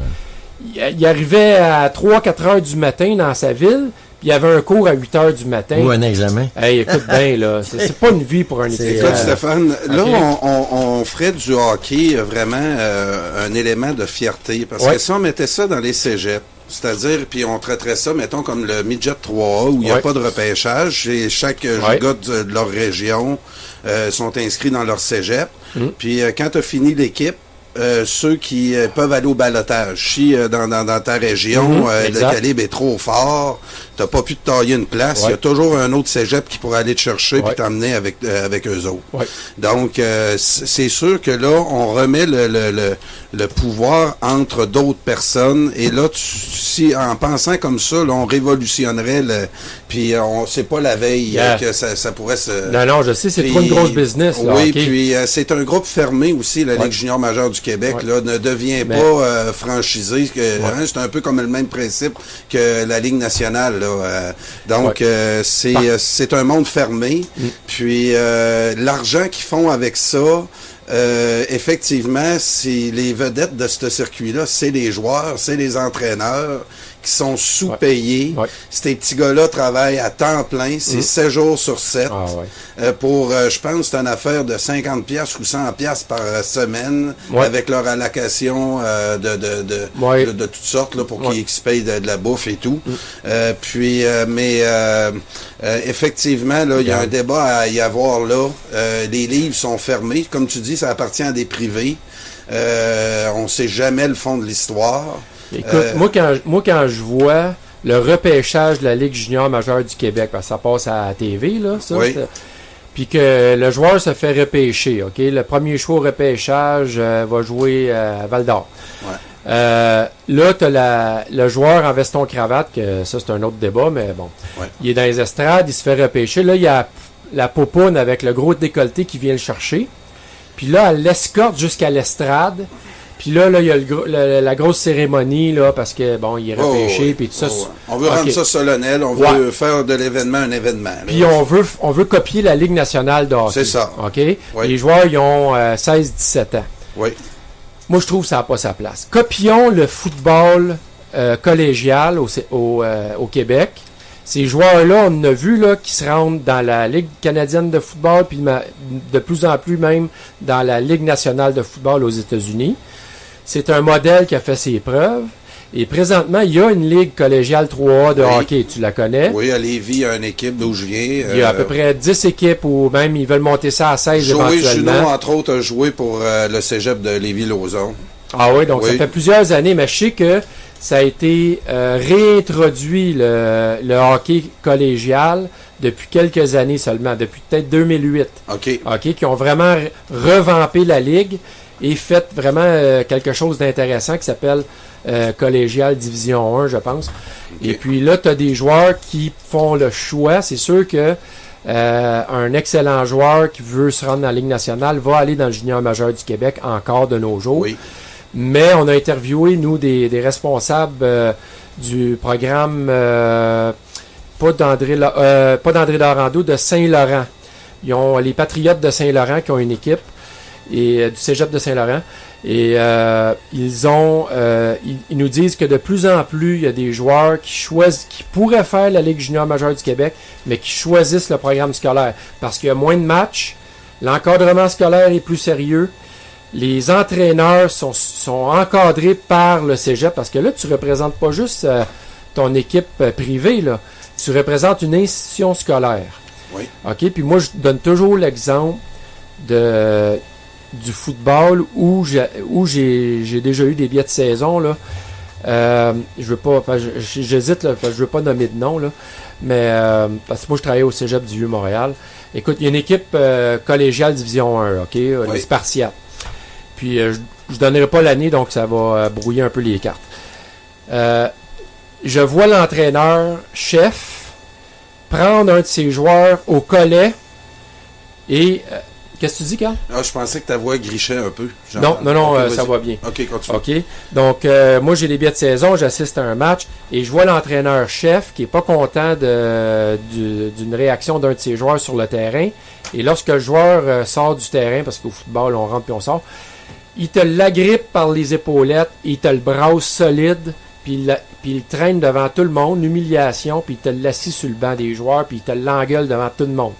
Il arrivait à 3-4 heures du matin dans sa ville, puis il y avait un cours à 8 heures du matin. Ou un examen. Hey, écoute bien, là. C'est pas une vie pour un étudiant. Écoute, Stéphane, là, on ferait du hockey vraiment un élément de fierté. Parce que si on mettait ça dans les cégeps, c'est-à-dire, puis on traiterait ça, mettons, comme le midget 3A, où il n'y a pas de repêchage, et chaque gars de leur région sont inscrits dans leur cégep. Puis quand tu as fini l'équipe, ceux qui peuvent aller au balotage. Si dans ta région, le calibre est trop fort, t'as pas pu te tailler une place, il y a toujours un autre cégep qui pourrait aller te chercher puis t'emmener avec eux autres. Ouais. Donc, c'est sûr que là, on remet le pouvoir entre d'autres personnes et là, si en pensant comme ça, là, on révolutionnerait puis c'est pas la veille que ça pourrait se... Non, je sais, c'est trop une grosse business. Là, oui, puis c'est un groupe fermé aussi, la Ligue junior majeure du Québec, là, ne devient pas franchisé. C'est un peu comme le même principe que la Ligue nationale, là. Donc, c'est un monde fermé. Puis, l'argent qu'ils font avec ça, effectivement, c'est les vedettes de ce circuit-là, c'est les joueurs, c'est les entraîneurs qui sont sous-payés. Ces petits gars-là travaillent à temps plein, c'est 7 jours sur 7. Pour, je pense, c'est une affaire de 50$ ou 100$ par semaine, avec leur allocation de toutes sortes, là, pour qu'ils se payent de la bouffe et tout. Puis, effectivement, là, il y a un débat à y avoir là. Les livres sont fermés. Comme tu dis, ça appartient à des privés. On ne sait jamais le fond de l'histoire. Écoute, moi, quand je vois le repêchage de la Ligue junior majeure du Québec, parce que ça passe à la TV, là, ça, puis que le joueur se fait repêcher, OK? Le premier choix au repêchage va jouer à Val-d'Or. Ouais. Là, tu as le joueur en veston-cravate, que ça, c'est un autre débat, mais bon. Ouais. Il est dans les estrades, il se fait repêcher. Là, il y a la popoune avec le gros décolleté qui vient le chercher. Puis là, elle l'escorte jusqu'à l'estrade. Puis là, il y a la grosse cérémonie, là, parce que, bon, il est repêché, puis tout ça. Ouais. On veut rendre ça solennel, on veut faire de l'événement un événement. Là. Puis on veut copier la Ligue nationale de hockey. C'est ça. OK? Oui. Les joueurs, ils ont 16-17 ans. Oui. Moi, je trouve que ça n'a pas sa place. Copions le football collégial au Québec. Ces joueurs-là, on en a vu là, qui se rendent dans la Ligue canadienne de football, puis de plus en plus même dans la Ligue nationale de football aux États-Unis. C'est un modèle qui a fait ses preuves. Et présentement, il y a une ligue collégiale 3A de hockey. Tu la connais? Oui, à Lévis, il y a une équipe d'où je viens. Il y a à peu près 10 équipes ou même ils veulent monter ça à 16 Joey éventuellement. Junot, entre autres, a joué pour le cégep de Lévis-Lauzon. Ah oui, donc ça fait plusieurs années, mais je sais que ça a été réintroduit le hockey collégial depuis quelques années seulement, depuis peut-être 2008. OK. Qui ont vraiment revampé la ligue et fait vraiment quelque chose d'intéressant qui s'appelle collégial division 1, je pense. Okay. Et puis là, tu as des joueurs qui font le choix. C'est sûr que un excellent joueur qui veut se rendre dans la Ligue nationale va aller dans le junior majeur du Québec encore de nos jours. Oui. Mais on a interviewé, nous, des responsables du programme, pas d'André Dorando, de Saint-Laurent. Ils ont les Patriotes de Saint-Laurent qui ont une équipe et du Cégep de Saint-Laurent. Et ils nous disent que de plus en plus, il y a des joueurs qui pourraient faire la Ligue junior majeure du Québec, mais qui choisissent le programme scolaire. Parce qu'il y a moins de matchs, l'encadrement scolaire est plus sérieux, les entraîneurs sont encadrés par le Cégep, parce que là, tu ne représentes pas juste ton équipe privée, là. Tu représentes une institution scolaire. Oui. OK? Puis moi, je donne toujours l'exemple du football où j'ai déjà eu des billets de saison, là. Je veux pas, j'hésite, là, parce que je veux pas nommer de nom, là, mais parce que moi je travaillais au Cégep du Vieux-Montréal. Écoute, il y a une équipe collégiale division 1, OK, les Spartiates. Puis je donnerai pas l'année, donc ça va brouiller un peu les cartes. Je vois l'entraîneur chef prendre un de ses joueurs au collet et qu'est-ce que tu dis, Carl? Ah, je pensais que ta voix grichait un peu. Genre, non, okay, ça va bien. OK, continue. OK. Donc, moi, j'ai les billets de saison, j'assiste à un match et je vois l'entraîneur-chef qui est pas content d'une réaction d'un de ses joueurs sur le terrain. Et lorsque le joueur sort du terrain, parce qu'au football, on rentre puis on sort, il te l'agrippe par les épaulettes, il te le brasse solide, puis il traîne devant tout le monde, l'humiliation, puis il te l'assit sur le banc des joueurs, puis il te l'engueule devant tout le monde.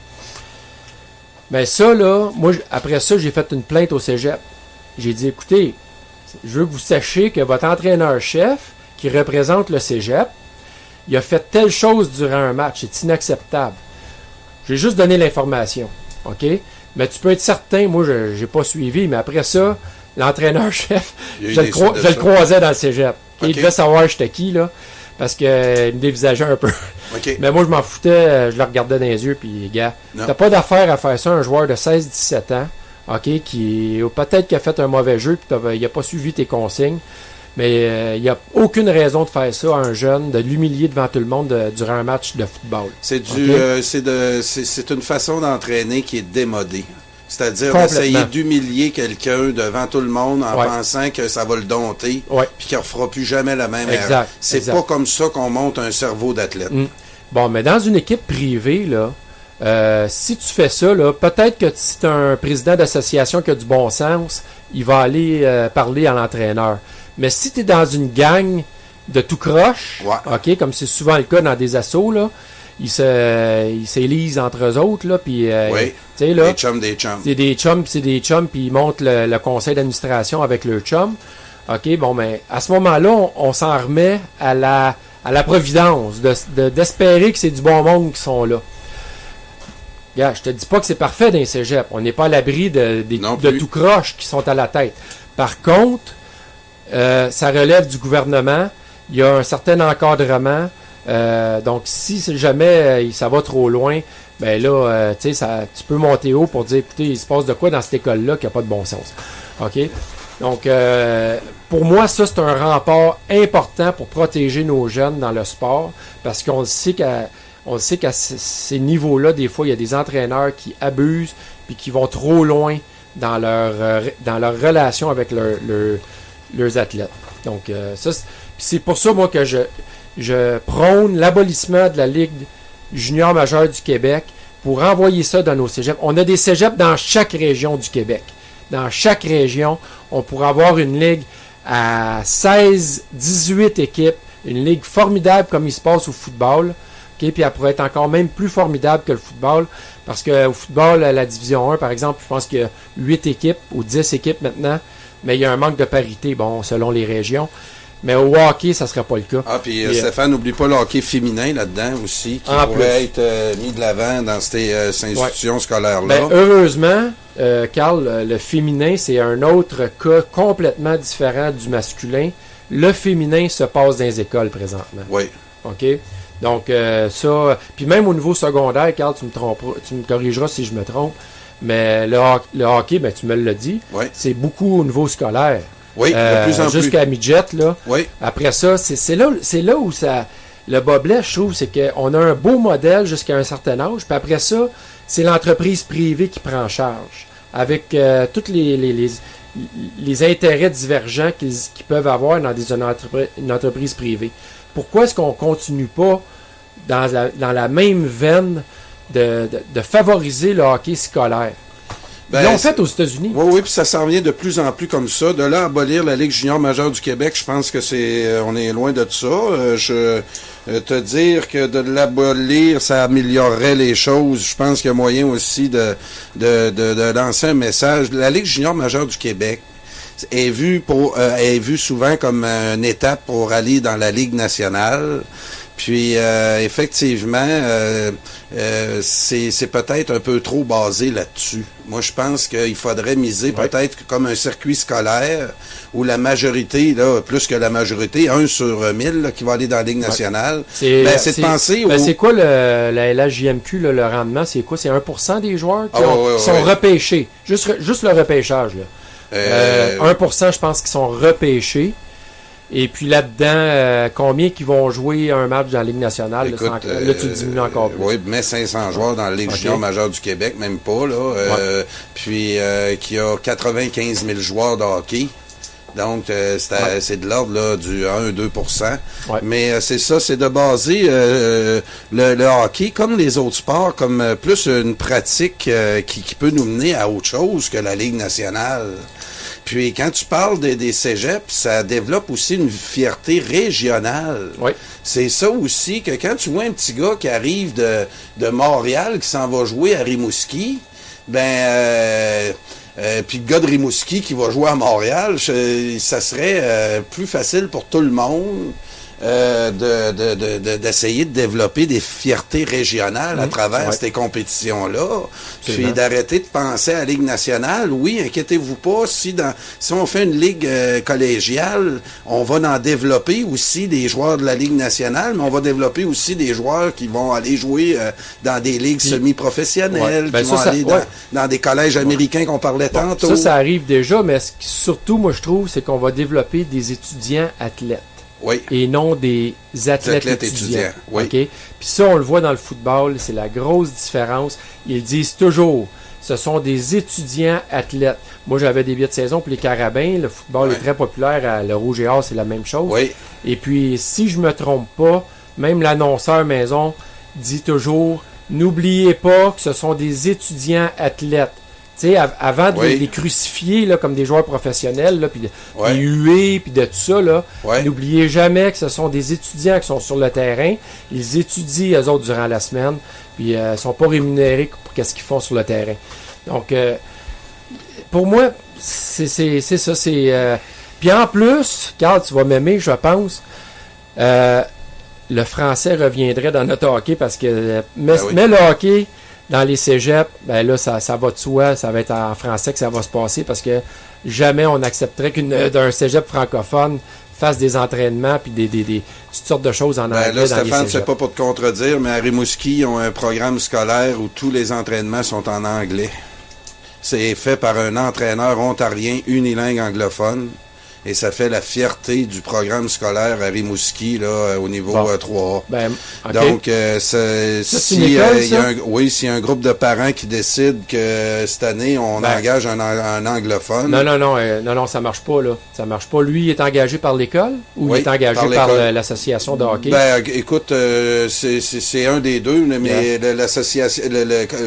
Mais ça, là, moi, après ça, j'ai fait une plainte au Cégep. J'ai dit, écoutez, je veux que vous sachiez que votre entraîneur-chef, qui représente le Cégep, il a fait telle chose durant un match. C'est inacceptable. J'ai juste donné l'information. OK? Mais tu peux être certain, moi, je n'ai pas suivi, mais après ça, l'entraîneur-chef, je le croisais dans le Cégep. Okay. Il devait savoir j'étais qui, là, parce qu'il me dévisageait un peu. Okay. Mais moi, je m'en foutais, je le regardais dans les yeux, puis gars, t'as pas d'affaire à faire ça un joueur de 16-17 ans, OK, qui peut-être qu'il a fait un mauvais jeu, puis il n'a pas suivi tes consignes, mais il n'y a aucune raison de faire ça à un jeune, de l'humilier devant tout le monde durant un match de football. C'est une façon d'entraîner qui est démodée. C'est-à-dire d'essayer d'humilier quelqu'un devant tout le monde en pensant que ça va le dompter puis qu'il ne refera plus jamais la même erreur. C'est pas comme ça qu'on monte un cerveau d'athlète. Bon, mais dans une équipe privée, là, si tu fais ça, là, peut-être que si tu es un président d'association qui a du bon sens, il va aller parler à l'entraîneur. Mais si tu es dans une gang de tout croche, OK, comme c'est souvent le cas dans des assos, là, ils s'élisent entre eux autres, là, puis tu sais, là, des chums. C'est des chums, puis ils montent le conseil d'administration avec leur chum. OK, bon, mais à ce moment-là, on s'en remet à la providence, d'espérer que c'est du bon monde qui sont là. Regarde, je te dis pas que c'est parfait dans les cégeps. On n'est pas à l'abri de tout croche qui sont à la tête. Par contre, ça relève du gouvernement. Il y a un certain encadrement. Donc, si jamais ça va trop loin, ben là, tu sais, tu peux monter haut pour dire, écoutez, il se passe de quoi dans cette école-là qui n'a pas de bon sens. OK? Donc, pour moi, ça, c'est un rempart important pour protéger nos jeunes dans le sport, parce qu'on sait qu'à ces niveaux-là, des fois, il y a des entraîneurs qui abusent puis qui vont trop loin dans leur relation avec leurs athlètes. Donc, c'est pour ça, moi, que je prône l'abolissement de la Ligue junior majeure du Québec pour envoyer ça dans nos cégeps. On a des cégeps dans chaque région du Québec. Dans chaque région, on pourrait avoir une ligue à 16, 18 équipes, une ligue formidable comme il se passe au football. Okay? Puis elle pourrait être encore même plus formidable que le football, parce qu'au football, la Division 1, par exemple, je pense qu'il y a 8 équipes ou 10 équipes maintenant, mais il y a un manque de parité, bon, selon les régions. Mais au hockey, ça ne serait pas le cas. Ah, puis Stéphane, n'oublie pas le hockey féminin là-dedans aussi, qui pourrait être mis de l'avant dans ces institutions scolaires-là. Ben, heureusement, Carl, le féminin, c'est un autre cas complètement différent du masculin. Le féminin se passe dans les écoles présentement. Oui. OK? Donc, ça... Puis même au niveau secondaire, Carl, tu me corrigeras si je me trompe, mais le hockey, ben, tu me l'as dit, c'est beaucoup au niveau scolaire. Oui, de plus en plus. Jusqu'à midget, là. Oui. Après ça, c'est là où le bas blesse, je trouve, c'est qu'on a un beau modèle jusqu'à un certain âge, puis après ça, c'est l'entreprise privée qui prend en charge, avec tous les intérêts divergents qu'ils peuvent avoir dans une entreprise privée. Pourquoi est-ce qu'on ne continue pas dans la même veine de favoriser le hockey scolaire? Ils l'ont fait aux États-Unis. Oui, puis ça s'en vient de plus en plus comme ça. De là à abolir la Ligue junior majeure du Québec, je pense que on est loin de ça. Te dire que de l'abolir, ça améliorerait les choses. Je pense qu'il y a moyen aussi de lancer un message. La Ligue junior majeure du Québec est vue souvent comme une étape pour aller dans la Ligue nationale. Puis effectivement, c'est peut-être un peu trop basé là-dessus. Moi, je pense qu'il faudrait miser peut-être comme un circuit scolaire où la majorité, là, plus que la majorité, 1 sur 1000 là, qui va aller dans la Ligue nationale. C'est de penser au... c'est quoi la LHJMQ, là, le rendement? C'est quoi? C'est 1% des joueurs qui sont repêchés. Juste le repêchage. Là. 1%, je pense, qui sont repêchés. Et puis là-dedans, combien qui vont jouer un match dans la Ligue nationale? Écoute, là, tu diminues encore plus. Oui, mais 500 joueurs dans la Ligue junior majeure du Québec, même pas. Là. Puis qu'il y a 95 000 joueurs de hockey. Donc, c'est de l'ordre là, du 1-2%. Mais c'est ça, c'est de baser le hockey, comme les autres sports, comme plus une pratique qui peut nous mener à autre chose que la Ligue nationale. Puis quand tu parles des cégeps, ça développe aussi une fierté régionale. Oui. C'est ça aussi que quand tu vois un petit gars qui arrive de Montréal, qui s'en va jouer à Rimouski, puis le gars de Rimouski qui va jouer à Montréal, ça serait plus facile pour tout le monde d'essayer de développer des fiertés régionales à travers ces compétitions-là. Puis d'arrêter de penser à la Ligue nationale. Oui, inquiétez-vous pas, si on fait une ligue collégiale, on va en développer aussi des joueurs de la Ligue nationale, mais on va développer aussi des joueurs qui vont aller jouer dans des ligues semi-professionnelles, qui vont aller dans des collèges américains qu'on parlait tantôt. Ça arrive déjà, mais surtout, moi, je trouve, c'est qu'on va développer des étudiants athlètes. Oui. Et non des athlètes étudiants. Oui. Okay? Puis ça, on le voit dans le football, c'est la grosse différence. Ils disent toujours, ce sont des étudiants athlètes. Moi, j'avais des billets de saison pour les Carabins. Le football est très populaire. Le Rouge et Or, c'est la même chose. Oui. Et puis, si je me trompe pas, même l'annonceur maison dit toujours, n'oubliez pas que ce sont des étudiants athlètes. Tu sais, avant de les crucifier là, comme des joueurs professionnels, là, puis des huées, puis de tout ça, là, n'oubliez jamais que ce sont des étudiants qui sont sur le terrain. Ils étudient, eux autres, durant la semaine, puis ils sont pas rémunérés pour ce qu'ils font sur le terrain. Donc, pour moi, c'est ça. Puis en plus, Carl, tu vas m'aimer, je pense, le français reviendrait dans notre hockey, parce que mais le hockey... Dans les cégeps, ben là, ça va de soi, ça va être en français que ça va se passer, parce que jamais on accepterait d'un cégep francophone fassent des entraînements puis des toutes sortes de choses en anglais. Là, dans Stéphane, les c'est pas pour te contredire, mais à Rimouski, ils ont un programme scolaire où tous les entraînements sont en anglais. C'est fait par un entraîneur ontarien unilingue anglophone. Et ça fait la fierté du programme scolaire à Rimouski, là, au niveau 3A. Ben, okay. Donc, s'il y a un groupe de parents qui décide que cette année, on engage un anglophone. Non, ça marche pas, là. Ça marche pas. Lui, il est engagé par l'école ou il est engagé par l'association de hockey? Écoute, c'est un des deux, mais l'association,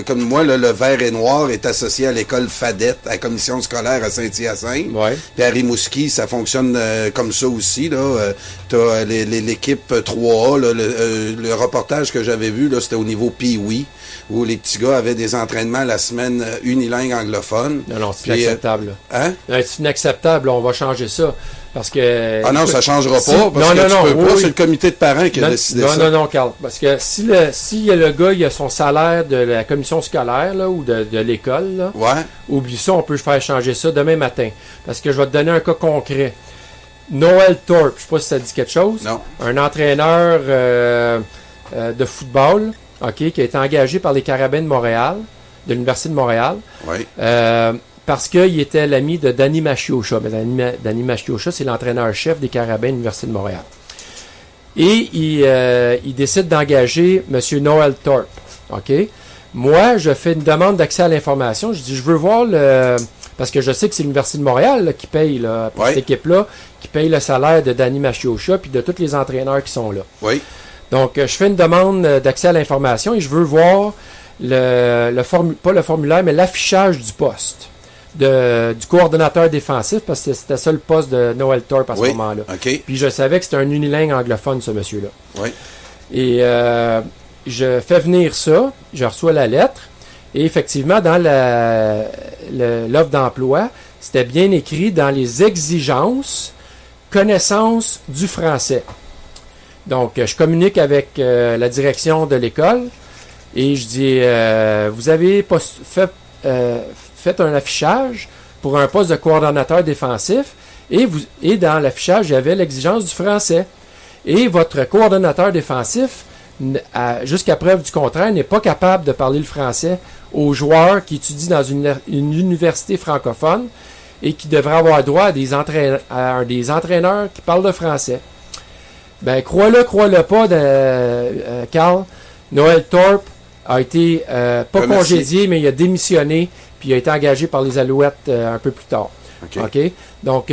comme moi, le vert et noir est associé à l'école Fadette, à la commission scolaire à Saint-Hyacinthe. Ouais. Puis à Rimouski, ça fonctionne comme ça aussi, là. T'as l'équipe 3A, là, le reportage que j'avais vu, là, c'était au niveau Pee-Wee, où les petits gars avaient des entraînements la semaine unilingue anglophone. Non, c'est inacceptable. Hein? C'est inacceptable, on va changer ça. Parce que. Ah non, ça changera pas, parce que tu peux pas, c'est le comité de parents qui a décidé ça. Non, Carl. Parce que si le gars, il a son salaire de la commission scolaire, là, ou de l'école, là, oublie ça, on peut faire changer ça demain matin. Parce que je vais te donner un cas concret. Noël Thorpe, je sais pas si ça dit quelque chose. Non. Un entraîneur de football, OK, qui a été engagé par les Carabins de Montréal, de l'Université de Montréal. Oui. Parce qu'il était l'ami de Danny Machiocha. Danny Machiocha, c'est l'entraîneur-chef des Carabins de l'Université de Montréal. Et il décide d'engager M. Noël Thorpe. OK? Moi, je fais une demande d'accès à l'information. Je dis, je veux voir parce que je sais que c'est l'Université de Montréal là, qui paye, là, pour cette équipe-là, qui paye le salaire de Danny Machiocha puis de tous les entraîneurs qui sont là. Oui. Donc, je fais une demande d'accès à l'information et je veux voir pas le formulaire, mais l'affichage du poste. Du coordonnateur défensif, parce que c'était ça le poste de Noël Thorpe à ce moment-là. Okay. Puis je savais que c'était un unilingue anglophone, ce monsieur-là. Oui. Et je fais venir ça, je reçois la lettre, et effectivement, dans l'offre d'emploi, c'était bien écrit dans les exigences, connaissance du français. Donc, je communique avec la direction de l'école, et je dis, vous avez fait un affichage pour un poste de coordonnateur défensif et dans l'affichage, il y avait l'exigence du français. Et votre coordonnateur défensif, jusqu'à preuve du contraire, n'est pas capable de parler le français aux joueurs qui étudient dans une université francophone et qui devraient avoir droit à des entraîneurs qui parlent le français. Ben, crois-le pas, Carl, Noël Thorpe a été pas congédié, mais il a démissionné, puis il a été engagé par les Alouettes un peu plus tard. OK? Donc,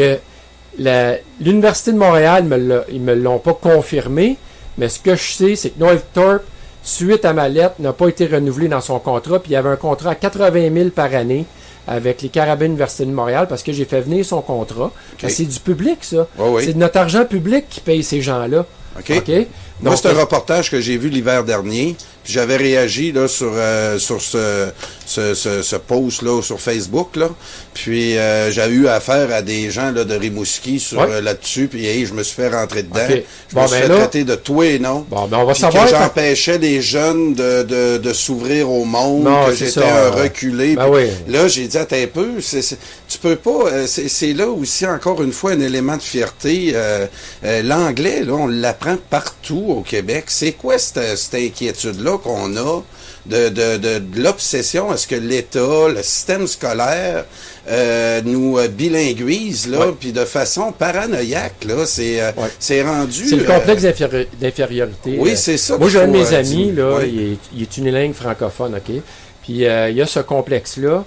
l'Université de Montréal, ils me l'ont pas confirmé, mais ce que je sais, c'est que Noël Thorpe, suite à ma lettre, n'a pas été renouvelé dans son contrat, puis il y avait un contrat à 80 000 par année avec les Carabins de l'Université de Montréal, parce que j'ai fait venir son contrat. Okay. C'est du public, ça. C'est de notre argent public qui paye ces gens-là. OK? Moi, c'est un reportage que j'ai vu l'hiver dernier. Puis j'avais réagi là sur ce post là sur Facebook là. Puis j'ai eu affaire à des gens là de Rimouski là-dessus. Puis je me suis fait rentrer dedans. Je me suis fait traiter de tout et non. Bon, ben on va savoir. Que j'empêchais les jeunes de s'ouvrir au monde. Non, que j'étais un reculé. Ben oui. Là, j'ai dit attends un peu. Tu peux pas. C'est là aussi encore une fois un élément de fierté. L'anglais là, on l'apprend partout au Québec. C'est quoi cette inquiétude-là qu'on a de l'obsession? Est-ce que l'État, le système scolaire nous bilinguise là, puis de façon paranoïaque là, c'est rendu. C'est le complexe d'infériorité. Oui, c'est ça. Moi, j'ai un de mes amis là, il est unilingue francophone, OK. Puis il y a ce complexe-là.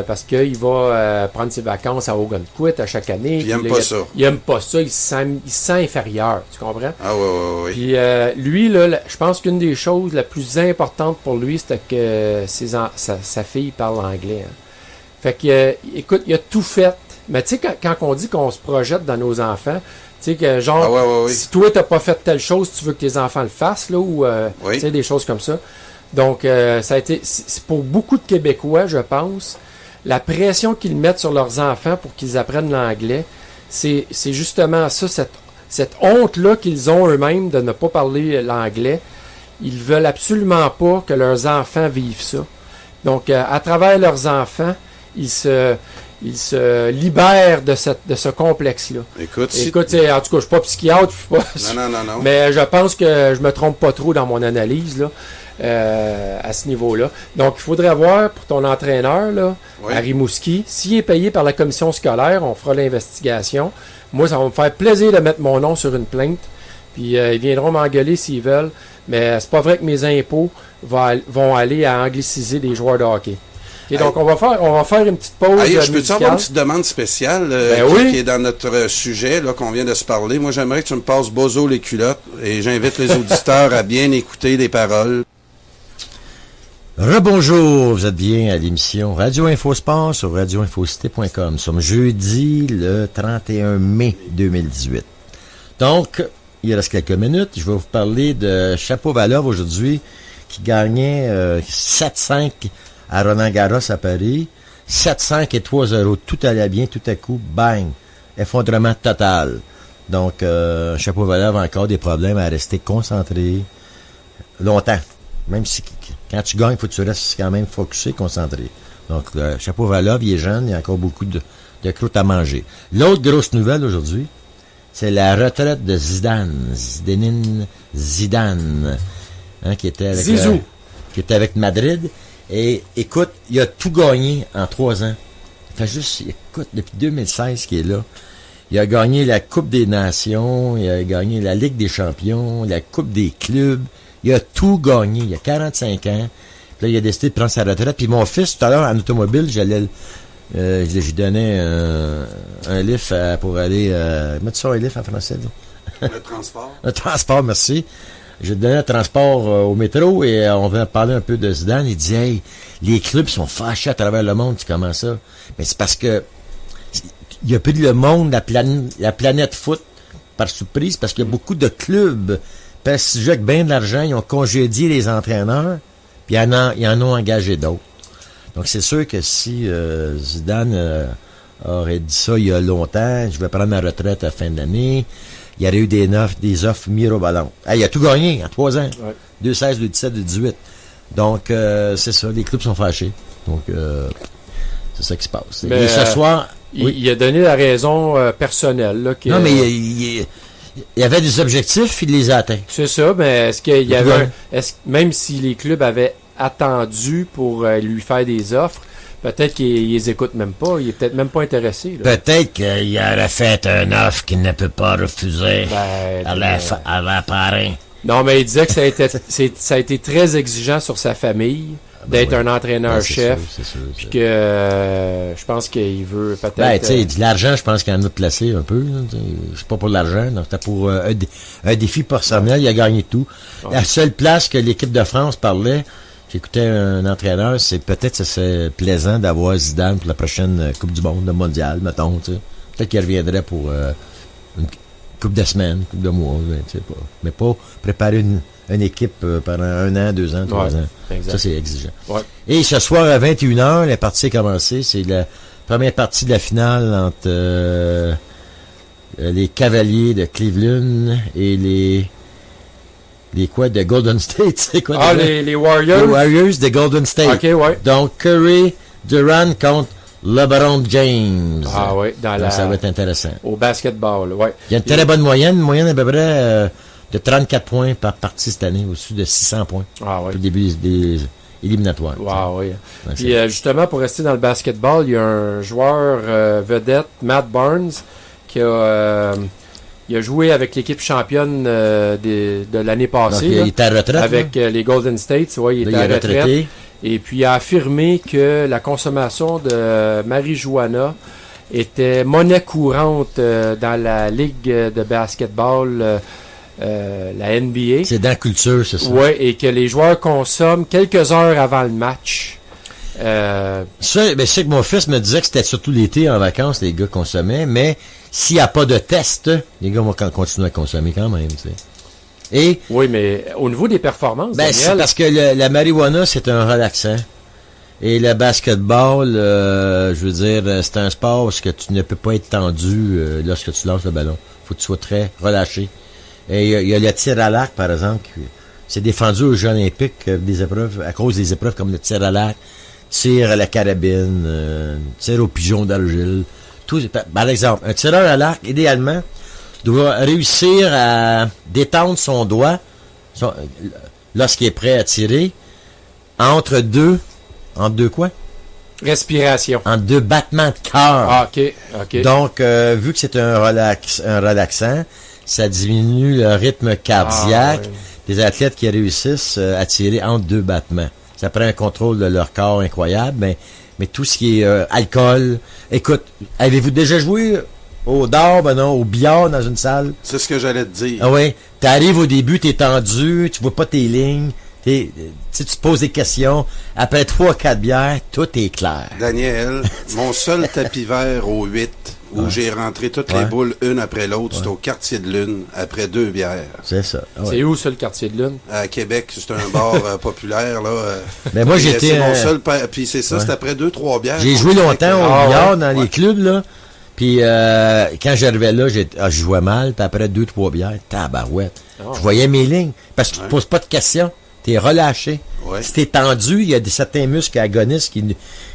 Parce qu'il va prendre ses vacances à Ogunquit à chaque année. Puis il aime pas ça. Il aime pas ça. Il se sent inférieur. Tu comprends? Ah oui. Puis lui, là, je pense qu'une des choses la plus importantes pour lui, c'était que sa fille parle anglais. Hein. Fait que, écoute, il a tout fait. Mais tu sais, quand on dit qu'on se projette dans nos enfants, tu sais, que genre, si toi, t'as pas fait telle chose, tu veux que tes enfants le fassent, là, ou tu sais, des choses comme ça. Donc, ça a été, c'est pour beaucoup de Québécois, je pense, la pression qu'ils mettent sur leurs enfants pour qu'ils apprennent l'anglais, c'est justement ça, cette honte-là qu'ils ont eux-mêmes de ne pas parler l'anglais. Ils veulent absolument pas que leurs enfants vivent ça. Donc, à travers leurs enfants, il se libère de ce complexe-là. Écoute, en tout cas, je suis pas psychiatre, Non. mais je pense que je me trompe pas trop dans mon analyse là, à ce niveau-là. Donc, il faudrait voir pour ton entraîneur là, à Rimouski, s'il est payé par la commission scolaire, on fera l'investigation. Moi, ça va me faire plaisir de mettre mon nom sur une plainte. Puis ils viendront m'engueuler s'ils veulent. Mais c'est pas vrai que mes impôts vont aller à angliciser des joueurs de hockey. Okay, donc on va faire une petite pause. Je peux-tu avoir une petite demande spéciale qui est dans notre sujet là, qu'on vient de se parler? Moi, j'aimerais que tu me passes Bozo les culottes et j'invite les auditeurs à bien écouter les paroles. Rebonjour, vous êtes bien à l'émission Radio Info Sport sur radioinfocité.com. Nous sommes jeudi le 31 mai 2018. Donc, il reste quelques minutes. Je vais vous parler de Shapovalov aujourd'hui qui gagnait 7-5 à Roland-Garros à Paris. 7-5 et 3-0. Tout allait bien, tout à coup, bang! Effondrement total. Donc, Shapovalov a encore des problèmes à rester concentré longtemps. Même si quand tu gagnes, il faut que tu restes quand même focusé, concentré. Donc, Shapovalov, il est jeune, il y a encore beaucoup de croûte à manger. L'autre grosse nouvelle aujourd'hui, c'est la retraite de Zinedine Zidane, qui était avec Zizou. Qui était avec Madrid. Et écoute, il a tout gagné en 3 ans. Écoute, depuis 2016 qu'il est là. Il a gagné la Coupe des Nations, il a gagné la Ligue des Champions, la Coupe des clubs. Il a tout gagné. Il a 45 ans. Puis là, il a décidé de prendre sa retraite. Puis mon fils, tout à l'heure, en automobile, je lui donnais un livre pour aller... mettre ça un livre en français. Le transport. Le transport, merci. Je lui donnais un transport au métro et on va parler un peu de Zidane. Il dit, hey, les clubs sont fâchés à travers le monde. Tu comment ça? Mais c'est parce que il y a plus le monde, la planète foot, par surprise, parce qu'il y a beaucoup de clubs, parce qu'ils jouent avec bien de l'argent, ils ont congédié les entraîneurs, puis ils en ont engagé d'autres. Donc, c'est sûr que si Zidane aurait dit ça il y a longtemps, je vais prendre ma retraite à la fin de l'année, il y aurait eu des offres mirobolantes. Il a tout gagné en 3 ans. Ouais. 2-16, 2-17, 2-18. Donc, c'est ça, les clubs sont fâchés. Donc, c'est ça qui se passe. Mais, et ce soir... Il a donné la raison personnelle. Là, non, mais il y avait des objectifs, il les a atteints. C'est ça, mais est-ce qu'il y avait... même si les clubs avaient attendu pour lui faire des offres, peut-être qu'il les écoute même pas. Il est peut-être même pas intéressé. Là. Peut-être qu'il aurait fait une offre qu'il ne peut pas refuser à la parrain. Non, mais il disait que ça a été très exigeant sur sa famille d'être un entraîneur-chef. C'est sûr. Puis que je pense qu'il veut peut-être... tu sais, l'argent, je pense qu'il en a placé un peu. C'est pas pour l'argent. C'était pour un défi personnel. Il a gagné tout. Ouais. La seule place que l'équipe de France parlait... J'écoutais un entraîneur, c'est peut-être que c'est plaisant d'avoir Zidane pour la prochaine Coupe du Monde, le mondial, mettons, tu sais. Peut-être qu'il reviendrait pour une coupe de semaines, coupe de mois, je sais pas. Mais pas préparer une équipe pendant 1 an, 2 ans, 3 ans. Exact. Ça, c'est exigeant. Ouais. Et ce soir, à 21h, la partie est commencée. C'est la première partie de la finale entre les Cavaliers de Cleveland et les de Golden State, c'est quoi? Les Warriors? Les Warriors de Golden State. OK, ouais. Donc, Curry, Durant contre LeBron James. Ah oui, donc, ça va être intéressant. Au basketball, ouais. Il y a une très bonne moyenne à peu près de 34 points par partie cette année, au-dessus de 600 points. Ah oui. Au début des éliminatoires. Ah oui. Puis justement, pour rester dans le basketball, il y a un joueur vedette, Matt Barnes, qui a... il a joué avec l'équipe championne de l'année passée. Donc, il était à retraite. Avec les Golden States. Ouais, il était à retraite. Et puis, il a affirmé que la consommation de marijuana était monnaie courante dans la ligue de basketball, la NBA. C'est dans la culture, c'est ça? Oui, et que les joueurs consomment quelques heures avant le match. C'est que mon fils me disait que c'était surtout l'été en vacances, les gars consommaient, mais s'il n'y a pas de test, les gars vont continuer à consommer quand même, tu sais. Et oui, mais au niveau des performances, Daniel, c'est parce que la marijuana, c'est un relaxant. Et le basketball, je veux dire, c'est un sport où que tu ne peux pas être tendu lorsque tu lances le ballon. Faut que tu sois très relâché. Et il y a le tir à l'arc, par exemple, c'est défendu aux Jeux olympiques des épreuves, à cause des épreuves comme le tir à l'arc, tire à la carabine, tire au pigeon d'argile. Tout, par exemple, un tireur à l'arc, idéalement, doit réussir à détendre son doigt lorsqu'il est prêt à tirer entre deux quoi? Respiration. Entre 2 battements de cœur. Ah, OK. Donc, vu que c'est un relaxant, ça diminue le rythme cardiaque des athlètes qui réussissent à tirer entre 2 battements. Ça prend un contrôle de leur corps incroyable, mais tout ce qui est alcool... Écoute, avez-vous déjà joué au dard, au billard dans une salle? C'est ce que j'allais te dire. Ah oui, t'arrives au début, t'es tendu, tu vois pas tes lignes, tu te poses des questions. Après 3-4 bières, tout est clair. Daniel, mon seul tapis vert au 8, où j'ai rentré toutes les boules une après l'autre, c'était au Quartier de Lune, après 2 bières. C'est ça. C'est où ça, le Quartier de Lune? À Québec, c'est un bar populaire, là. Mais moi, j'étais... C'est mon seul... Puis c'est ça, c'est après 2-3 bières. J'ai joué longtemps au billard dans les clubs, là. Puis quand j'arrivais là, je jouais mal, puis après 2-3 bières, tabarouette. Je voyais mes lignes. Parce que tu te poses pas de questions. T'es relâché. Ouais. Si t'es tendu, il y a certains muscles agonistes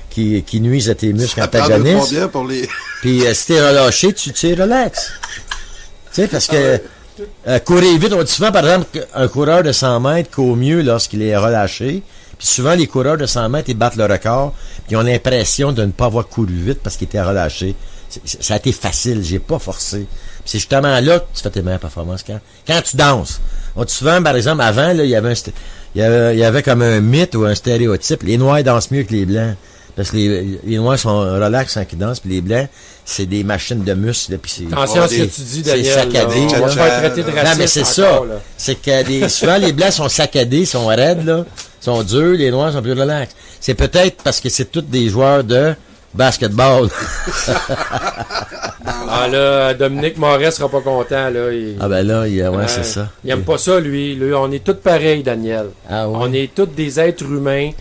qui nuisent à tes muscles antagonistes. Puis si t'es relâché, tu relaxes. Tu sais, parce que courir vite, on dit souvent, par exemple, qu'un coureur de 100 mètres court mieux lorsqu'il est relâché. Puis souvent, les coureurs de 100 mètres, ils battent le record. Puis ils ont l'impression de ne pas avoir couru vite parce qu'ils étaient relâchés. Ça a été facile, j'ai pas forcé. Puis c'est justement là que tu fais tes meilleures performances. Quand tu danses. On dit souvent, par exemple, avant, là, il y avait comme un mythe ou un stéréotype. Les Noirs dansent mieux que les Blancs. Parce que les Noirs sont relax quand ils dansent, puis les Blancs, c'est des machines de muscles. Attention à ce que tu dis, Daniel. C'est saccadé. On va se faire traiter de raciste. Non, mais c'est ça. C'est que souvent, les Blancs sont saccadés, sont raides, là, sont durs, les Noirs sont plus relax. C'est peut-être parce que c'est tous des joueurs de basketball. Ah là, Dominique Moret sera pas content, là. C'est ça. Il aime pas ça, lui. On est tous pareils, Daniel. Ah, ouais. On est tous des êtres humains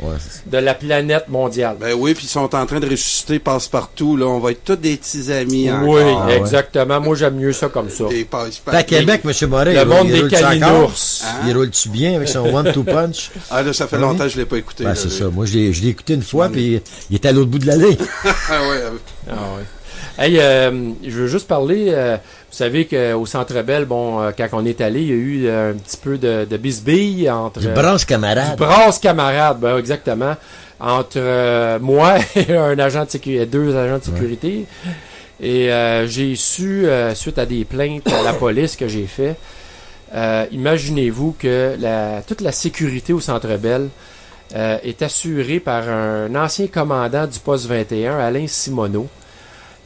de la planète mondiale. Ben oui, puis ils sont en train de ressusciter passe-partout, là. On va être tous des petits amis encore. Oui, exactement. Moi, j'aime mieux ça comme ça. À Québec, M. Moret, le monde des calinours. Il roule-tu bien avec son one-two punch? Ah là, ça fait longtemps que je l'ai pas écouté. Ben, c'est ça. Moi, je l'ai écouté une fois, puis il était à l'autre bout de l'allée. Hey, je veux juste parler, vous savez qu'au Centre Bell, quand on est allé, il y a eu un petit peu de bisbille entre... Du brasse-camarade. Du brasse-camarade, exactement. Entre moi et deux agents de sécurité. Et j'ai su, suite à des plaintes à la police que j'ai fait, imaginez-vous que toute la sécurité au Centre Bell est assurée par un ancien commandant du poste 21, Alain Simoneau.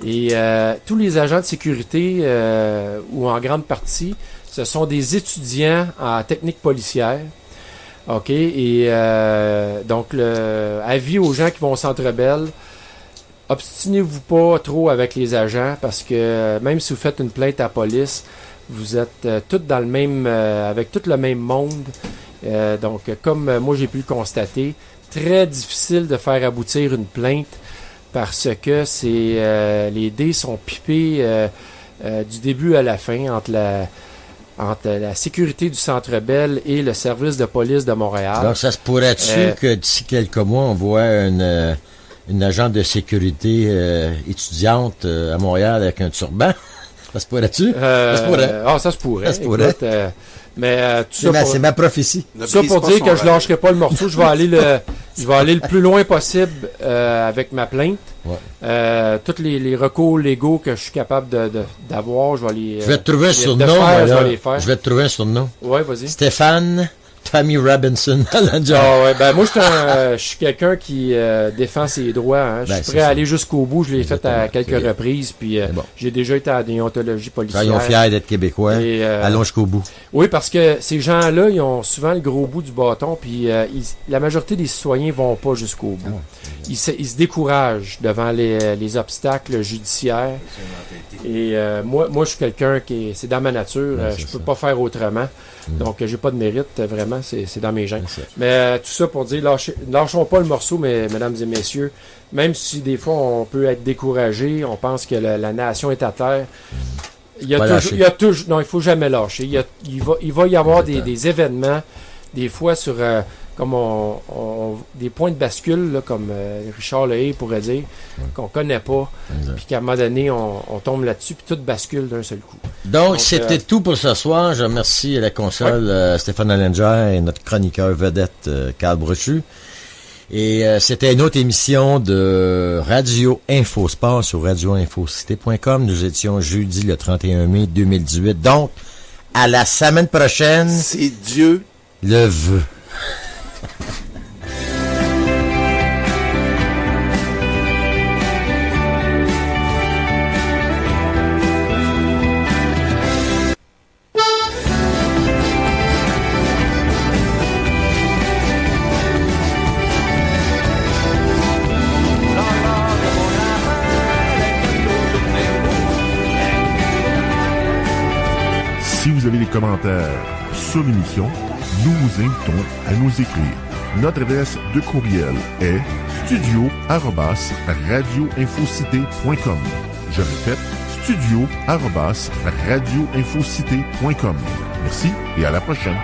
Et tous les agents de sécurité, ou en grande partie, ce sont des étudiants en technique policière. OK? Et donc, avis aux gens qui vont au Centre Bell, obstinez-vous pas trop avec les agents parce que même si vous faites une plainte à la police, vous êtes tous dans le même, avec tout le même monde. Donc, comme moi j'ai pu le constater, très difficile de faire aboutir une plainte parce que les dés sont pipés du début à la fin entre la sécurité du Centre Bell et le service de police de Montréal. Donc, ça se pourrait-tu que d'ici quelques mois, on voit une agente de sécurité étudiante à Montréal avec un turban? Ça se pourrait-tu? Ça se pourrait. Ça se pourrait. Ça se pourrait. Écoute, c'est ma prophécie. Ça pour dire que je lâcherai pas le morceau, je vais aller le plus loin possible avec ma plainte. Ouais. Tous les recours légaux que je suis capable d'avoir, je vais les Je vais te trouver un surnom. Je vais te trouver un surnom. Ouais, vas-y. Stéphane Tommy Robinson. Moi je suis quelqu'un qui défend ses droits. Hein. Je suis prêt à aller jusqu'au bout. Je l'ai fait à quelques reprises. Puis j'ai déjà été à la déontologie policière. Soyons fiers d'être Québécois. Allons jusqu'au bout. Oui, parce que ces gens-là, ils ont souvent le gros bout du bâton. Puis la majorité des citoyens vont pas jusqu'au bout. Ils se découragent devant les obstacles judiciaires. Et moi, je suis quelqu'un c'est dans ma nature. Je peux pas faire autrement. Donc, j'ai pas de mérite, vraiment. C'est dans mes gènes. Mais tout ça pour dire, lâchons pas le morceau, mesdames et messieurs. Même si des fois, on peut être découragé, on pense que la nation est à terre. Non, il faut jamais lâcher. Il va y avoir des événements, des fois sur des points de bascule, là, comme Richard Lehé pourrait dire, qu'on connaît pas, puis qu'à un moment donné, on tombe là-dessus, puis tout bascule d'un seul coup. Donc c'était tout pour ce soir. Je remercie à la console Stéphane Allinger et notre chroniqueur vedette Carl Brochu. Et c'était une autre émission de Radio Infosport sur radioinfocité.com. Nous étions jeudi le 31 mai 2018. Donc, à la semaine prochaine. Si Dieu le veut. Si vous avez des commentaires sur l'émission, nous vous invitons à nous écrire. Notre adresse de courriel est studio@radioinfocité.com. Je répète, studio@radioinfocité.com. Merci et à la prochaine.